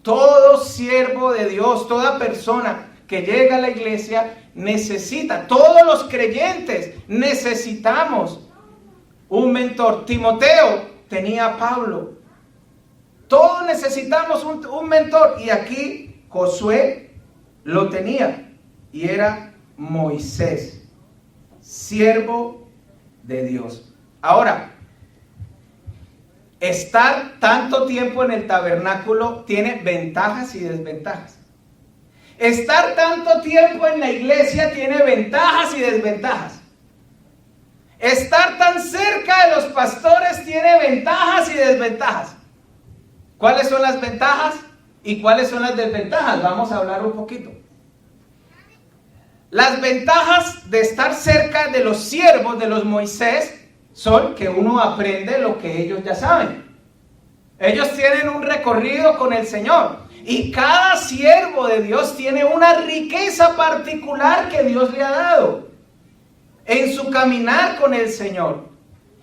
Todo siervo de Dios, toda persona que llega a la iglesia necesita, todos los creyentes necesitamos un mentor. Timoteo tenía a Pablo. Todos necesitamos un mentor. Y aquí Josué lo tenía. Y era Moisés, siervo de Dios. Ahora, estar tanto tiempo en el tabernáculo tiene ventajas y desventajas. Estar tanto tiempo en la iglesia tiene ventajas y desventajas. Estar tan cerca de los pastores tiene ventajas y desventajas. ¿Cuáles son las ventajas y cuáles son las desventajas? Vamos a hablar un poquito. Las ventajas de estar cerca de los siervos de los Moisés son que uno aprende lo que ellos ya saben. Ellos tienen un recorrido con el Señor y cada siervo de Dios tiene una riqueza particular que Dios le ha dado en su caminar con el Señor.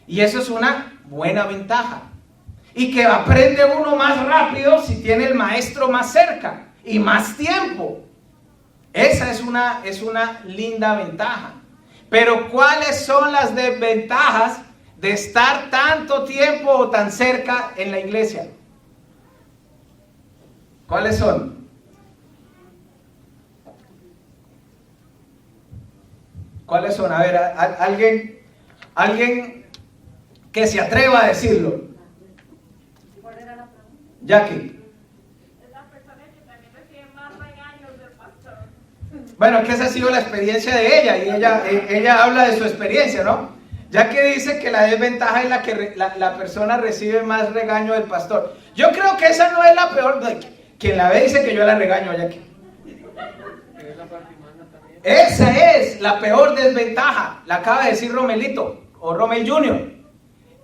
Y eso es una buena ventaja. Y que aprende uno más rápido si tiene el maestro más cerca y más tiempo. Esa es una linda ventaja. Pero ¿cuáles son las desventajas de estar tanto tiempo o tan cerca en la iglesia? ¿Cuáles son? ¿Cuáles son? A ver, alguien que se atreva a decirlo. ¿Cuál era la pregunta? Jackie. Las personas que también reciben más regaños del pastor. Bueno, que esa ha sido la experiencia de ella y ella habla de su experiencia, ¿no? Ya que dice que la desventaja es la que la persona recibe más regaño del pastor. Yo creo que esa no es la peor. Quien la ve dice que yo la regaño a Jackie. Esa es la peor desventaja. La acaba de decir Romelito o Romel Jr.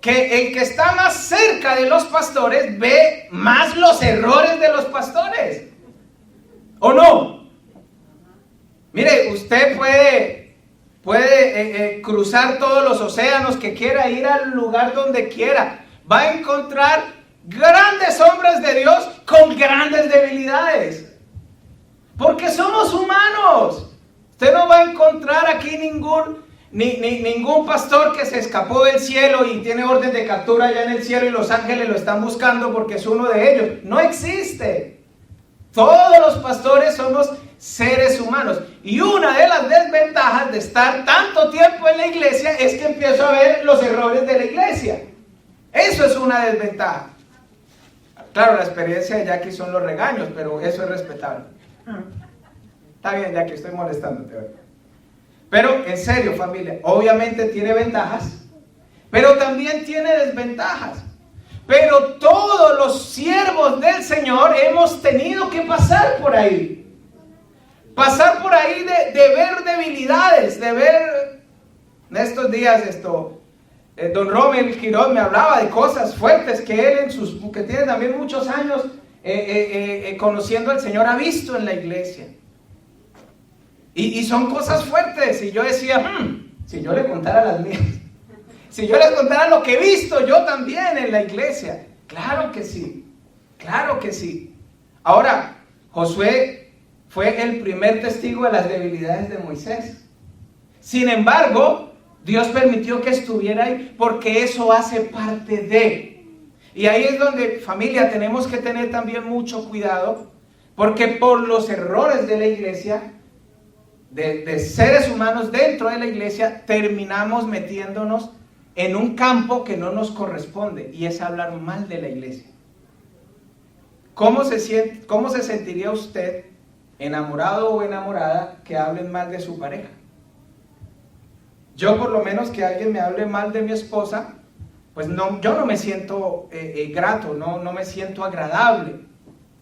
Que el que está más cerca de los pastores ve más los errores de los pastores. ¿O no? Mire, usted puede cruzar todos los océanos que quiera, ir al lugar donde quiera. Va a encontrar grandes hombres de Dios con grandes debilidades. Porque somos humanos. Usted no va a encontrar aquí ningún pastor que se escapó del cielo y tiene orden de captura allá en el cielo y los ángeles lo están buscando porque es uno de ellos. No existe. Todos los pastores somos seres humanos. Y una de las desventajas de estar tanto tiempo en la iglesia es que empiezo a ver los errores de la iglesia. Eso es una desventaja. Claro, la experiencia de Jackie son los regaños, pero eso es respetable. Está bien, Jackie, estoy molestándote hoy. Pero en serio, familia, obviamente tiene ventajas, pero también tiene desventajas. Pero todos los siervos del Señor hemos tenido que pasar por ahí. Pasar por ahí de ver debilidades, de ver. En estos días don Romel Girón me hablaba de cosas fuertes que él que tiene también muchos años conociendo al Señor ha visto en la iglesia. Y son cosas fuertes. Y yo decía, si yo le contara las mías, si yo les contara lo que he visto yo también en la iglesia. Claro que sí, claro que sí. Ahora, Josué fue el primer testigo de las debilidades de Moisés. Sin embargo, Dios permitió que estuviera ahí porque eso hace parte de. Y ahí es donde, familia, tenemos que tener también mucho cuidado, porque por los errores de la iglesia, de seres humanos dentro de la iglesia, terminamos metiéndonos en un campo que no nos corresponde, y es hablar mal de la iglesia. ¿Cómo se sentiría usted, enamorado o enamorada, que hablen mal de su pareja? Yo, por lo menos, que alguien me hable mal de mi esposa, pues no, yo no me siento grato, no me siento agradable.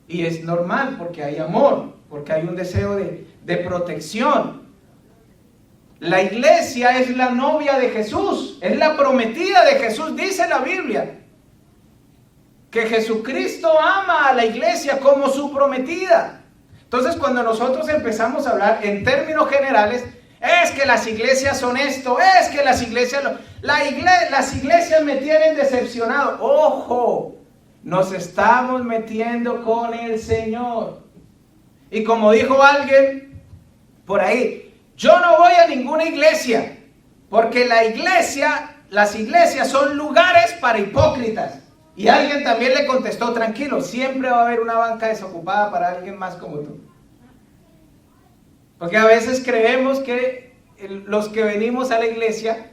Y es normal, porque hay amor, porque hay un deseo de protección. La iglesia es la novia de Jesús, es la prometida de Jesús, dice la Biblia. Que Jesucristo ama a la iglesia como su prometida. Entonces, cuando nosotros empezamos a hablar en términos generales, es que las iglesias son esto, es que las iglesias las iglesias me tienen decepcionado. Ojo, nos estamos metiendo con el Señor. Y como dijo alguien por ahí, yo no voy a ninguna iglesia, porque las iglesias son lugares para hipócritas. Y alguien también le contestó, tranquilo, siempre va a haber una banca desocupada para alguien más como tú. Porque a veces creemos que los que venimos a la iglesia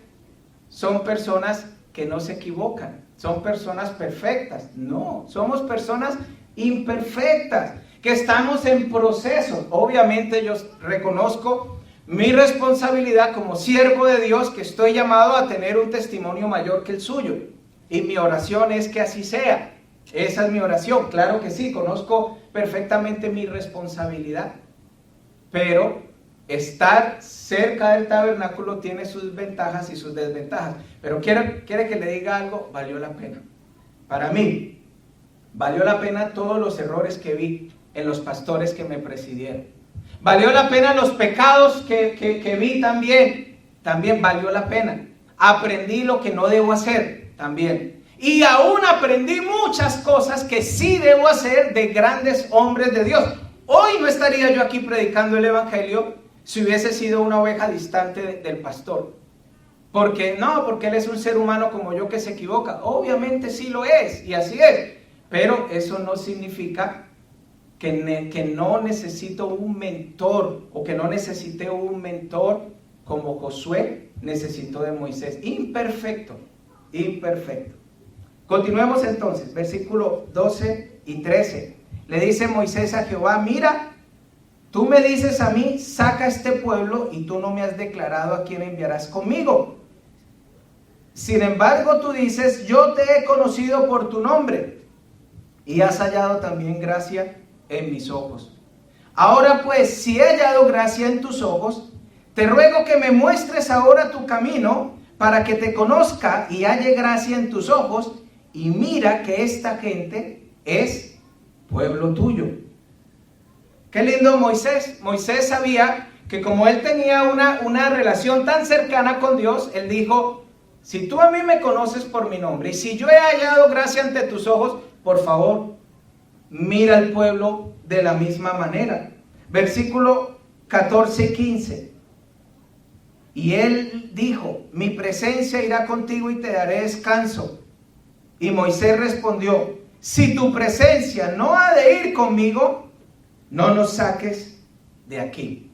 son personas que no se equivocan, son personas perfectas. No, somos personas imperfectas, que estamos en proceso. Obviamente yo reconozco mi responsabilidad como siervo de Dios, que estoy llamado a tener un testimonio mayor que el suyo. Y mi oración es que así sea. Esa es mi oración. Claro que sí, conozco perfectamente mi responsabilidad. Pero estar cerca del tabernáculo tiene sus ventajas y sus desventajas. Pero quiere que le diga algo, valió la pena. Para mí, valió la pena todos los errores que vi en los pastores que me presidieron. Valió la pena los pecados que vi también. También valió la pena. Aprendí lo que no debo hacer también. Y aún aprendí muchas cosas que sí debo hacer de grandes hombres de Dios. Hoy no estaría yo aquí predicando el evangelio si hubiese sido una oveja distante del pastor. Porque él es un ser humano como yo que se equivoca. Obviamente sí lo es, y así es. Pero eso no significa que no necesito un mentor, o que no necesité un mentor como Josué necesitó de Moisés. Imperfecto. Continuemos entonces, versículo 12 y 13. Le dice Moisés a Jehová: mira, tú me dices a mí, saca este pueblo, y tú no me has declarado a quién enviarás conmigo. Sin embargo, tú dices: yo te he conocido por tu nombre, y has hallado también gracia en mis ojos. Ahora pues, si he hallado gracia en tus ojos, te ruego que me muestres ahora tu camino, para que te conozca y halle gracia en tus ojos, y mira que esta gente es pueblo tuyo. Qué lindo Moisés. Moisés sabía que como él tenía una relación tan cercana con Dios, él dijo: si tú a mí me conoces por mi nombre, y si yo he hallado gracia ante tus ojos, por favor, mira al pueblo de la misma manera. Versículo 14 y 15. Y él dijo: mi presencia irá contigo y te daré descanso. Y Moisés respondió: si tu presencia no ha de ir conmigo, no nos saques de aquí.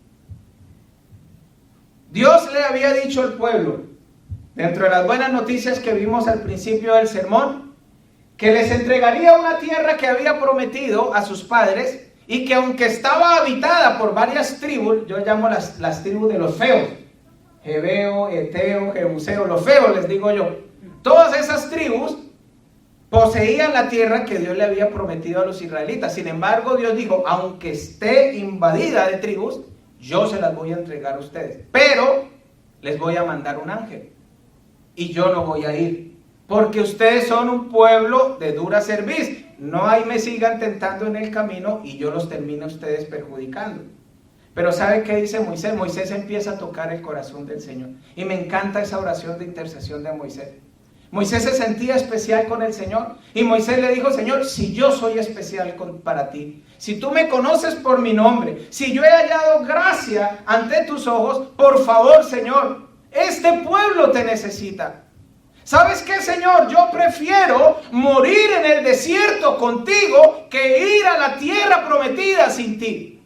Dios le había dicho al pueblo, dentro de las buenas noticias que vimos al principio del sermón, que les entregaría una tierra que había prometido a sus padres, y que aunque estaba habitada por varias tribus, yo llamo las tribus de los feos, Jebeo, Eteo, Jebuseo, los feos les digo yo, todas esas tribus poseían la tierra que Dios le había prometido a los israelitas. Sin embargo, Dios dijo: aunque esté invadida de tribus, yo se las voy a entregar a ustedes, pero les voy a mandar un ángel, y yo no voy a ir, porque ustedes son un pueblo de dura cerviz. No ahí me sigan tentando en el camino y yo los termino a ustedes perjudicando. Pero ¿sabe qué dice Moisés? Moisés empieza a tocar el corazón del Señor, y me encanta esa oración de intercesión de Moisés. Moisés se sentía especial con el Señor, y Moisés le dijo: Señor, si yo soy especial para ti, si tú me conoces por mi nombre, si yo he hallado gracia ante tus ojos, por favor, Señor, este pueblo te necesita. ¿Sabes qué, Señor? Yo prefiero morir en el desierto contigo que ir a la tierra prometida sin ti.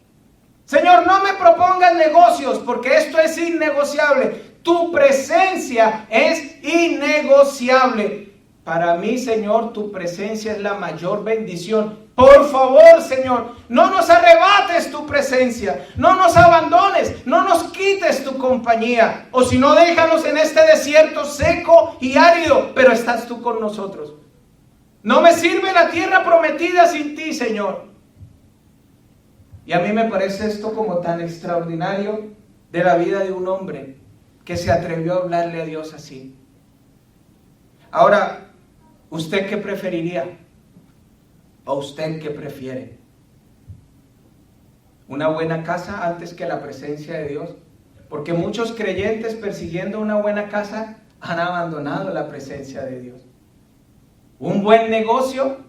Señor, no me propongas negocios, porque esto es innegociable. Tu presencia es innegociable. Para mí, Señor, tu presencia es la mayor bendición. Por favor, Señor, no nos arrebates tu presencia, no nos abandones, no nos quites tu compañía. O si no, déjanos en este desierto seco y árido, pero estás tú con nosotros. No me sirve la tierra prometida sin ti, Señor. Y a mí me parece esto como tan extraordinario de la vida de un hombre que se atrevió a hablarle a Dios así. Ahora, ¿usted qué preferiría? ¿O usted qué prefiere? ¿Una buena casa antes que la presencia de Dios? Porque muchos creyentes, persiguiendo una buena casa, han abandonado la presencia de Dios. ¿Un buen negocio?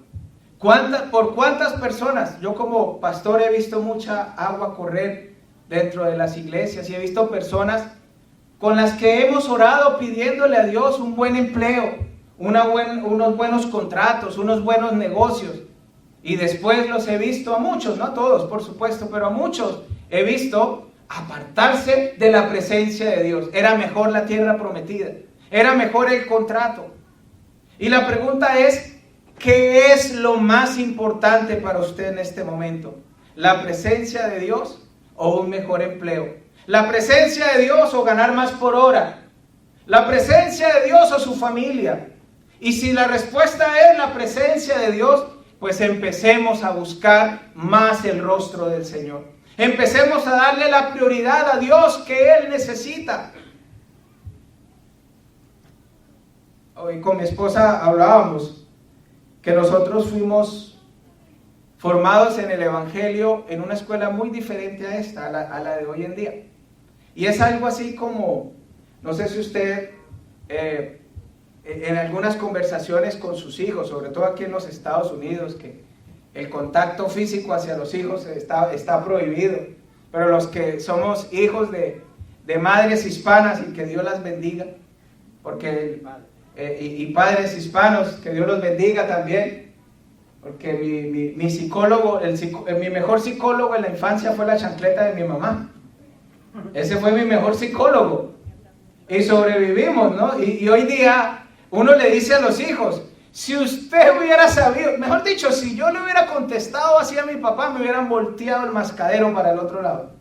¿Por cuántas personas? Yo como pastor he visto mucha agua correr dentro de las iglesias, y he visto personas con las que hemos orado pidiéndole a Dios un buen empleo, unos buenos contratos, unos buenos negocios. Y después los he visto a muchos, no a todos por supuesto, pero a muchos he visto apartarse de la presencia de Dios. Era mejor la tierra prometida, era mejor el contrato, Y la pregunta es, ¿qué es lo más importante para usted en este momento? ¿La presencia de Dios o un mejor empleo? ¿La presencia de Dios o ganar más por hora? ¿La presencia de Dios o su familia? Y si la respuesta es la presencia de Dios, pues empecemos a buscar más el rostro del Señor. Empecemos a darle la prioridad a Dios que Él necesita. Hoy con mi esposa hablábamos que nosotros fuimos formados en el Evangelio en una escuela muy diferente a esta, a la de hoy en día. Y es algo así como, no sé si usted en algunas conversaciones con sus hijos, sobre todo aquí en los Estados Unidos, que el contacto físico hacia los hijos está prohibido, pero los que somos hijos de madres hispanas, y que Dios las bendiga, porque y padres hispanos, que Dios los bendiga también, porque mi psicólogo, mi mejor psicólogo en la infancia fue la chancleta de mi mamá. Ese fue mi mejor psicólogo. Y sobrevivimos, ¿no? Y hoy día uno le dice a los hijos, si usted hubiera sabido, mejor dicho, si yo le hubiera contestado así a mi papá, me hubieran volteado el mascadero para el otro lado.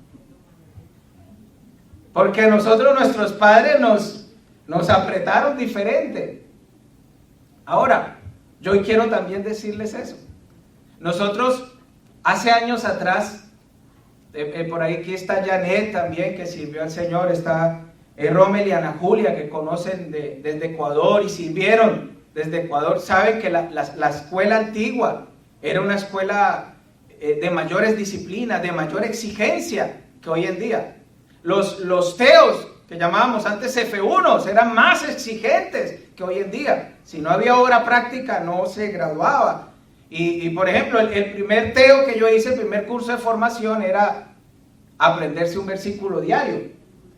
Porque nuestros padres nos apretaron diferente. Ahora, yo hoy quiero también decirles eso. Nosotros, hace años atrás, por ahí aquí está Janet también, que sirvió al Señor, está Rommel y Ana Julia, que conocen desde Ecuador y sirvieron desde Ecuador, saben que la escuela antigua era una escuela de mayores disciplinas, de mayor exigencia que hoy en día. Los teos, que llamábamos antes F1, eran más exigentes que hoy en día. Si no había obra práctica, no se graduaba. Y por ejemplo, el primer teo que yo hice, el primer curso de formación, era aprenderse un versículo diario.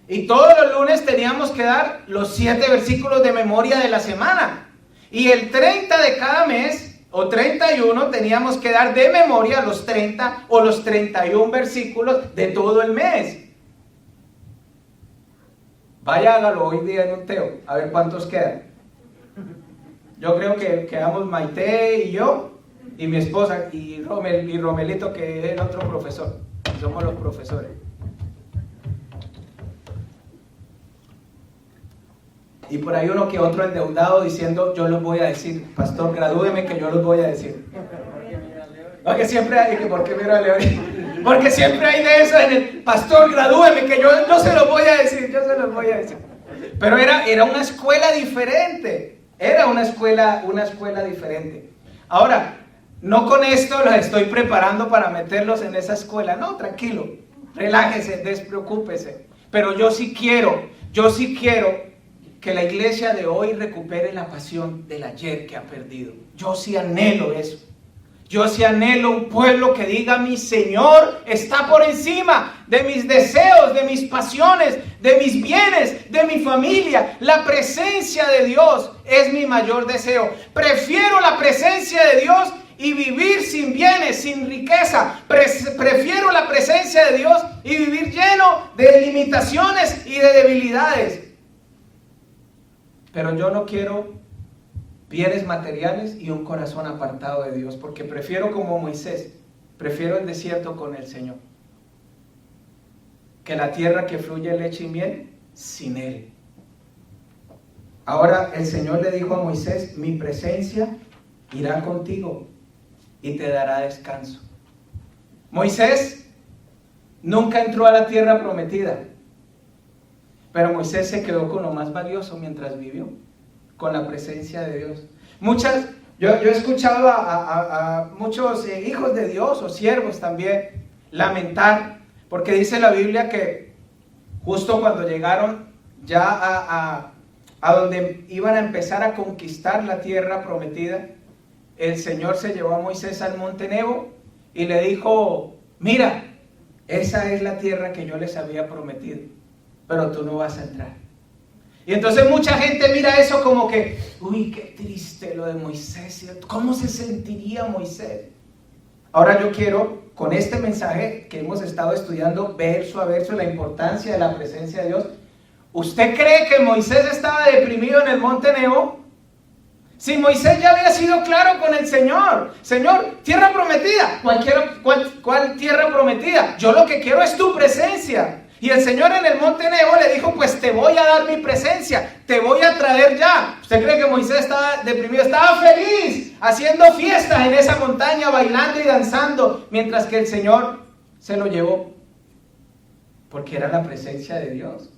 Y todos los lunes teníamos que dar los 7 versículos de memoria de la semana. Y el 30 de cada mes, o 31, teníamos que dar de memoria los 30 o los 31 versículos de todo el mes. Vaya, hágalo hoy día en un teo, a ver cuántos quedan. Yo creo que quedamos Maite y yo, y mi esposa, y Romelito, que es el otro profesor. Somos los profesores. Y por ahí uno que otro endeudado diciendo, yo los voy a decir, pastor, gradúeme que yo los voy a decir. Porque siempre hay, ¿por qué miro a León? Porque siempre hay de eso en el, pastor, gradúeme que yo se los voy a decir, yo se los voy a decir. Pero era una escuela diferente, era una escuela diferente. Ahora, no con esto los estoy preparando para meterlos en esa escuela, no, tranquilo, relájese, despreocúpese. Pero yo sí quiero que la iglesia de hoy recupere la pasión del ayer que ha perdido. Yo sí anhelo eso. Yo sí anhelo un pueblo que diga, mi Señor está por encima de mis deseos, de mis pasiones, de mis bienes, de mi familia. La presencia de Dios es mi mayor deseo. Prefiero la presencia de Dios y vivir sin bienes, sin riqueza. Prefiero la presencia de Dios y vivir lleno de limitaciones y de debilidades. Pero yo no quiero bienes materiales y un corazón apartado de Dios, porque prefiero como Moisés, prefiero el desierto con el Señor, que la tierra que fluye leche y miel sin Él. Ahora el Señor le dijo a Moisés, mi presencia irá contigo y te dará descanso. Moisés nunca entró a la tierra prometida, pero Moisés se quedó con lo más valioso mientras vivió, con la presencia de Dios. Yo he escuchado a muchos hijos de Dios o siervos también lamentar, porque dice la Biblia que justo cuando llegaron ya a donde iban a empezar a conquistar la tierra prometida, el Señor se llevó a Moisés al monte Nebo y le dijo, mira, esa es la tierra que yo les había prometido, pero tú no vas a entrar. Y entonces mucha gente mira eso como que, uy, qué triste lo de Moisés, ¿cómo se sentiría Moisés? Ahora yo quiero, con este mensaje que hemos estado estudiando verso a verso, la importancia de la presencia de Dios, ¿usted cree que Moisés estaba deprimido en el monte Nebo? Si Moisés ya había sido claro con el Señor, Señor, tierra prometida, ¿cuál tierra prometida? Yo lo que quiero es tu presencia. Y el Señor en el monte Nebo le dijo, pues te voy a dar mi presencia, te voy a traer ya. ¿Usted cree que Moisés estaba deprimido? Estaba feliz, haciendo fiestas en esa montaña, bailando y danzando, mientras que el Señor se lo llevó, porque era la presencia de Dios.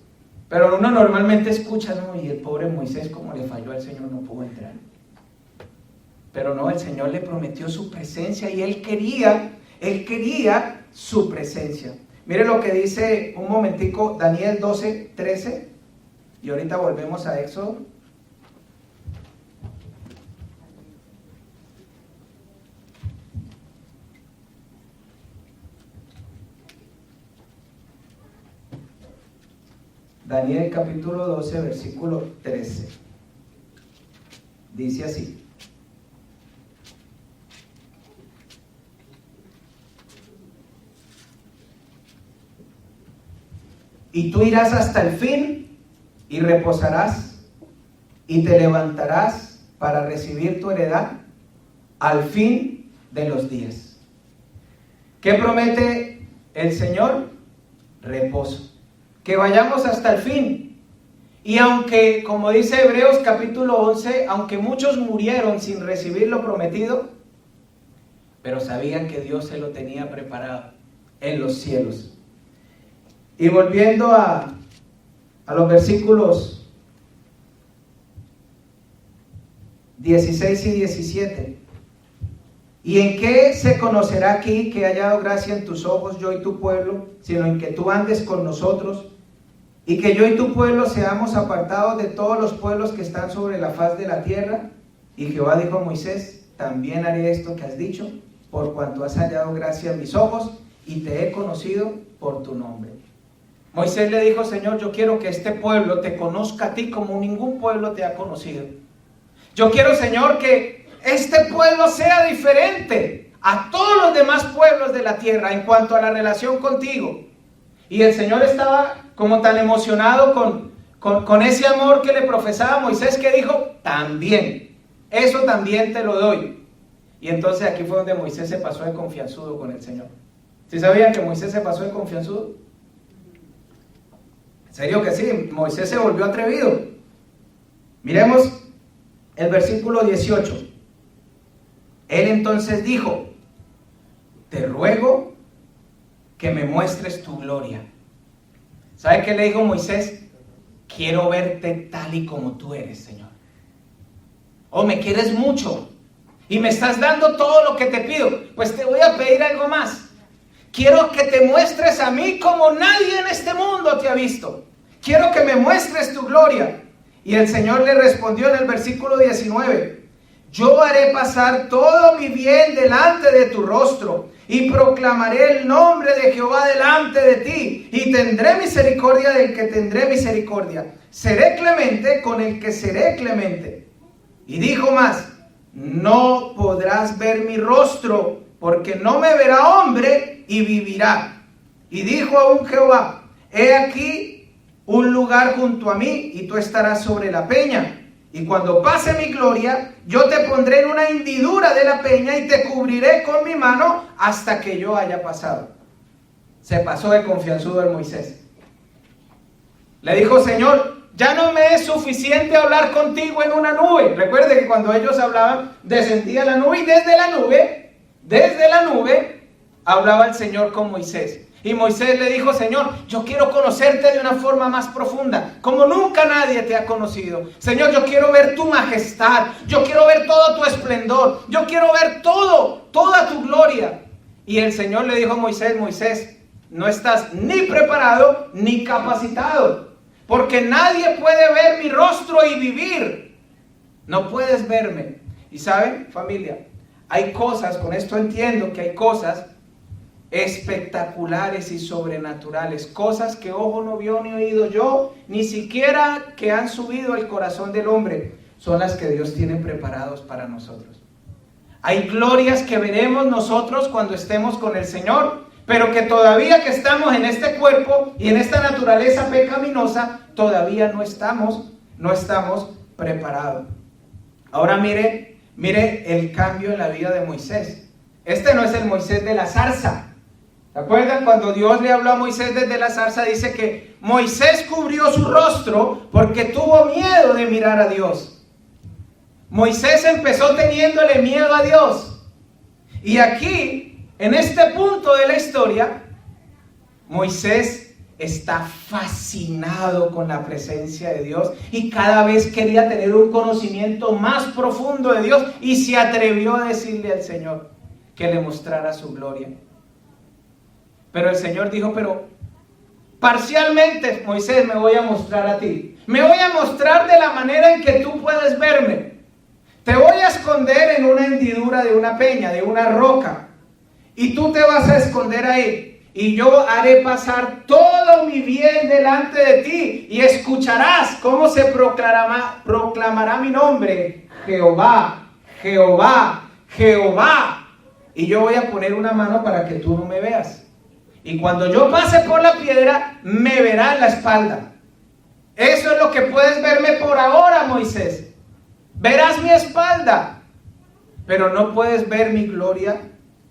Pero uno normalmente escucha, ¿no? Y el pobre Moisés, como le falló al Señor, no pudo entrar. Pero no, el Señor le prometió su presencia y él quería su presencia. Mire lo que dice un momentico Daniel 12:13, y ahorita volvemos a Éxodo. Daniel capítulo 12, versículo 13. Dice así: y tú irás hasta el fin y reposarás y te levantarás para recibir tu heredad al fin de los días. ¿Qué promete el Señor? Reposo. Que vayamos hasta el fin. Y aunque, como dice Hebreos capítulo 11, aunque muchos murieron sin recibir lo prometido, pero sabían que Dios se lo tenía preparado en los cielos. Y volviendo a los versículos 16 y 17. ¿Y en qué se conocerá aquí que he hallado gracia en tus ojos, yo y tu pueblo, sino en que tú andes con nosotros, y que yo y tu pueblo seamos apartados de todos los pueblos que están sobre la faz de la tierra? Y Jehová dijo a Moisés, también haré esto que has dicho, por cuanto has hallado gracia en mis ojos, y te he conocido por tu nombre. Moisés le dijo, Señor, yo quiero que este pueblo te conozca a ti como ningún pueblo te ha conocido. Yo quiero, Señor, que este pueblo sea diferente a todos los demás pueblos de la tierra en cuanto a la relación contigo. Y el Señor estaba como tan emocionado con ese amor que le profesaba a Moisés, que dijo, también, eso también te lo doy. Y entonces aquí fue donde Moisés se pasó de confianzudo con el Señor. ¿Sí sabían que Moisés se pasó de confianzudo? En serio que sí, Moisés se volvió atrevido. Miremos el versículo 18. Él entonces dijo, te ruego que me muestres tu gloria. ¿Sabe qué le dijo Moisés? Quiero verte tal y como tú eres, Señor. Oh, me quieres mucho y me estás dando todo lo que te pido. Pues te voy a pedir algo más. Quiero que te muestres a mí como nadie en este mundo te ha visto. Quiero que me muestres tu gloria. Y el Señor le respondió en el versículo 19, yo haré pasar todo mi bien delante de tu rostro y proclamaré el nombre de Jehová delante de ti y tendré misericordia del que tendré misericordia. Seré clemente con el que seré clemente. Y dijo más, no podrás ver mi rostro porque no me verá hombre y vivirá. Y dijo aún Jehová, he aquí un lugar junto a mí y tú estarás sobre la peña. Y cuando pase mi gloria, yo te pondré en una hendidura de la peña y te cubriré con mi mano hasta que yo haya pasado. Se pasó de confianzudo el Moisés. Le dijo, Señor, ya no me es suficiente hablar contigo en una nube. Recuerde que cuando ellos hablaban, descendía la nube y desde la nube, hablaba el Señor con Moisés. Y Moisés le dijo, Señor, yo quiero conocerte de una forma más profunda, como nunca nadie te ha conocido. Señor, yo quiero ver tu majestad, yo quiero ver todo tu esplendor, yo quiero ver toda tu gloria. Y el Señor le dijo a Moisés, Moisés, no estás ni preparado ni capacitado, porque nadie puede ver mi rostro y vivir. No puedes verme. Y ¿saben, familia? Hay cosas, con esto entiendo que hay cosas espectaculares y sobrenaturales, cosas que ojo no vio ni oído yo, ni siquiera que han subido al corazón del hombre, son las que Dios tiene preparados para nosotros. Hay glorias que veremos nosotros cuando estemos con el Señor, pero que todavía que estamos en este cuerpo y en esta naturaleza pecaminosa, todavía no estamos preparados. Ahora mire el cambio en la vida de Moisés. Este no es el Moisés de la zarza. ¿Se acuerdan? Cuando Dios le habló a Moisés desde la zarza, dice que Moisés cubrió su rostro porque tuvo miedo de mirar a Dios. Moisés empezó teniéndole miedo a Dios. Y aquí, en este punto de la historia, Moisés está fascinado con la presencia de Dios y cada vez quería tener un conocimiento más profundo de Dios y se atrevió a decirle al Señor que le mostrara su gloria. Pero el Señor dijo, pero parcialmente, Moisés, me voy a mostrar a ti. Me voy a mostrar de la manera en que tú puedes verme. Te voy a esconder en una hendidura de una peña, de una roca. Y tú te vas a esconder ahí. Y yo haré pasar todo mi bien delante de ti. Y escucharás cómo se proclamará mi nombre. Jehová, Jehová, Jehová. Y yo voy a poner una mano para que tú no me veas. Y cuando yo pase por la piedra, me verás la espalda. Eso es lo que puedes verme por ahora, Moisés. Verás mi espalda, pero no puedes ver mi gloria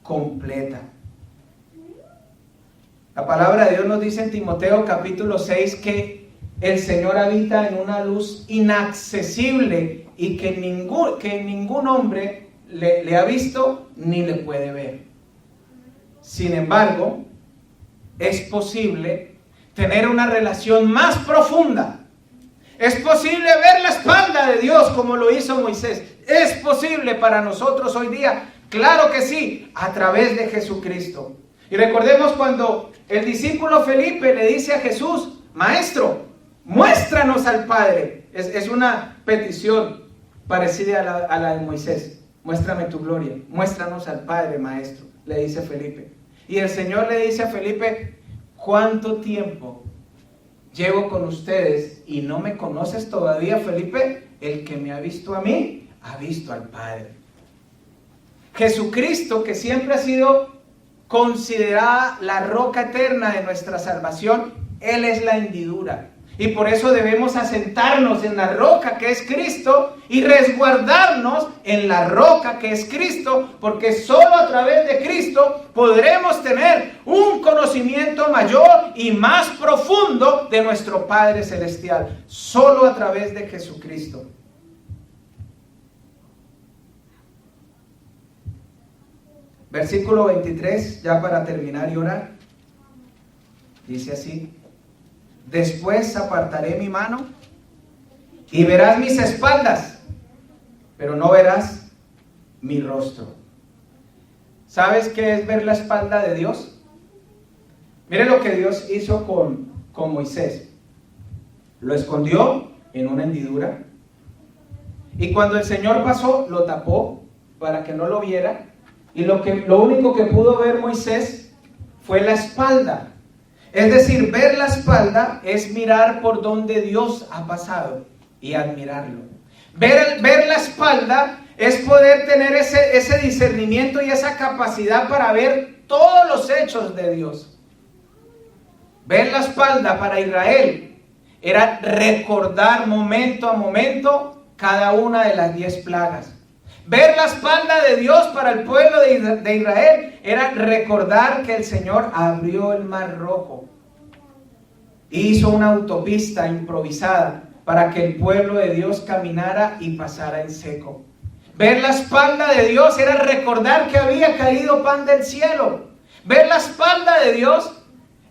completa. La palabra de Dios nos dice en Timoteo capítulo 6 que el Señor habita en una luz inaccesible y que ningún hombre le ha visto ni le puede ver. Sin embargo, es posible tener una relación más profunda. Es posible ver la espalda de Dios como lo hizo Moisés. Es posible para nosotros hoy día, claro que sí, a través de Jesucristo. Y recordemos cuando el discípulo Felipe le dice a Jesús, Maestro, muéstranos al Padre. Es una petición parecida a la de Moisés. Muéstrame tu gloria, muéstranos al Padre, Maestro, le dice Felipe. Y el Señor le dice a Felipe, ¿cuánto tiempo llevo con ustedes y no me conoces todavía, Felipe? El que me ha visto a mí, ha visto al Padre. Jesucristo, que siempre ha sido considerada la roca eterna de nuestra salvación, Él es la hendidura. Y por eso debemos asentarnos en la roca que es Cristo y resguardarnos en la roca que es Cristo, porque solo a través de Cristo podremos tener un conocimiento mayor y más profundo de nuestro Padre Celestial. Solo a través de Jesucristo. Versículo 23, ya para terminar y orar. Dice así: Después apartaré mi mano y verás mis espaldas, pero no verás mi rostro. ¿Sabes qué es ver la espalda de Dios? Mire lo que Dios hizo con Moisés. Lo escondió en una hendidura y cuando el Señor pasó, lo tapó para que no lo viera. Y lo único que pudo ver Moisés fue la espalda. Es decir, ver la espalda es mirar por donde Dios ha pasado y admirarlo. Ver la espalda es poder tener ese discernimiento y esa capacidad para ver todos los hechos de Dios. Ver la espalda para Israel era recordar momento a momento cada una de las 10 plagas. Ver la espalda de Dios para el pueblo de Israel era recordar que el Señor abrió el mar rojo. Hizo una autopista improvisada para que el pueblo de Dios caminara y pasara en seco. Ver la espalda de Dios era recordar que había caído pan del cielo. Ver la espalda de Dios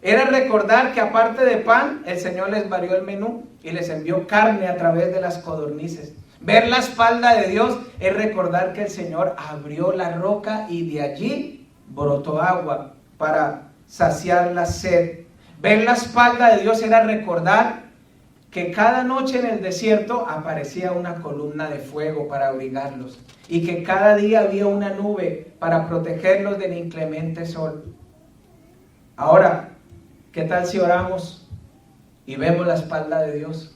era recordar que aparte de pan, el Señor les varió el menú y les envió carne a través de las codornices. Ver la espalda de Dios es recordar que el Señor abrió la roca y de allí brotó agua para saciar la sed. Ver la espalda de Dios era recordar que cada noche en el desierto aparecía una columna de fuego para abrigarlos y que cada día había una nube para protegerlos del inclemente sol. Ahora, ¿qué tal si oramos y vemos la espalda de Dios?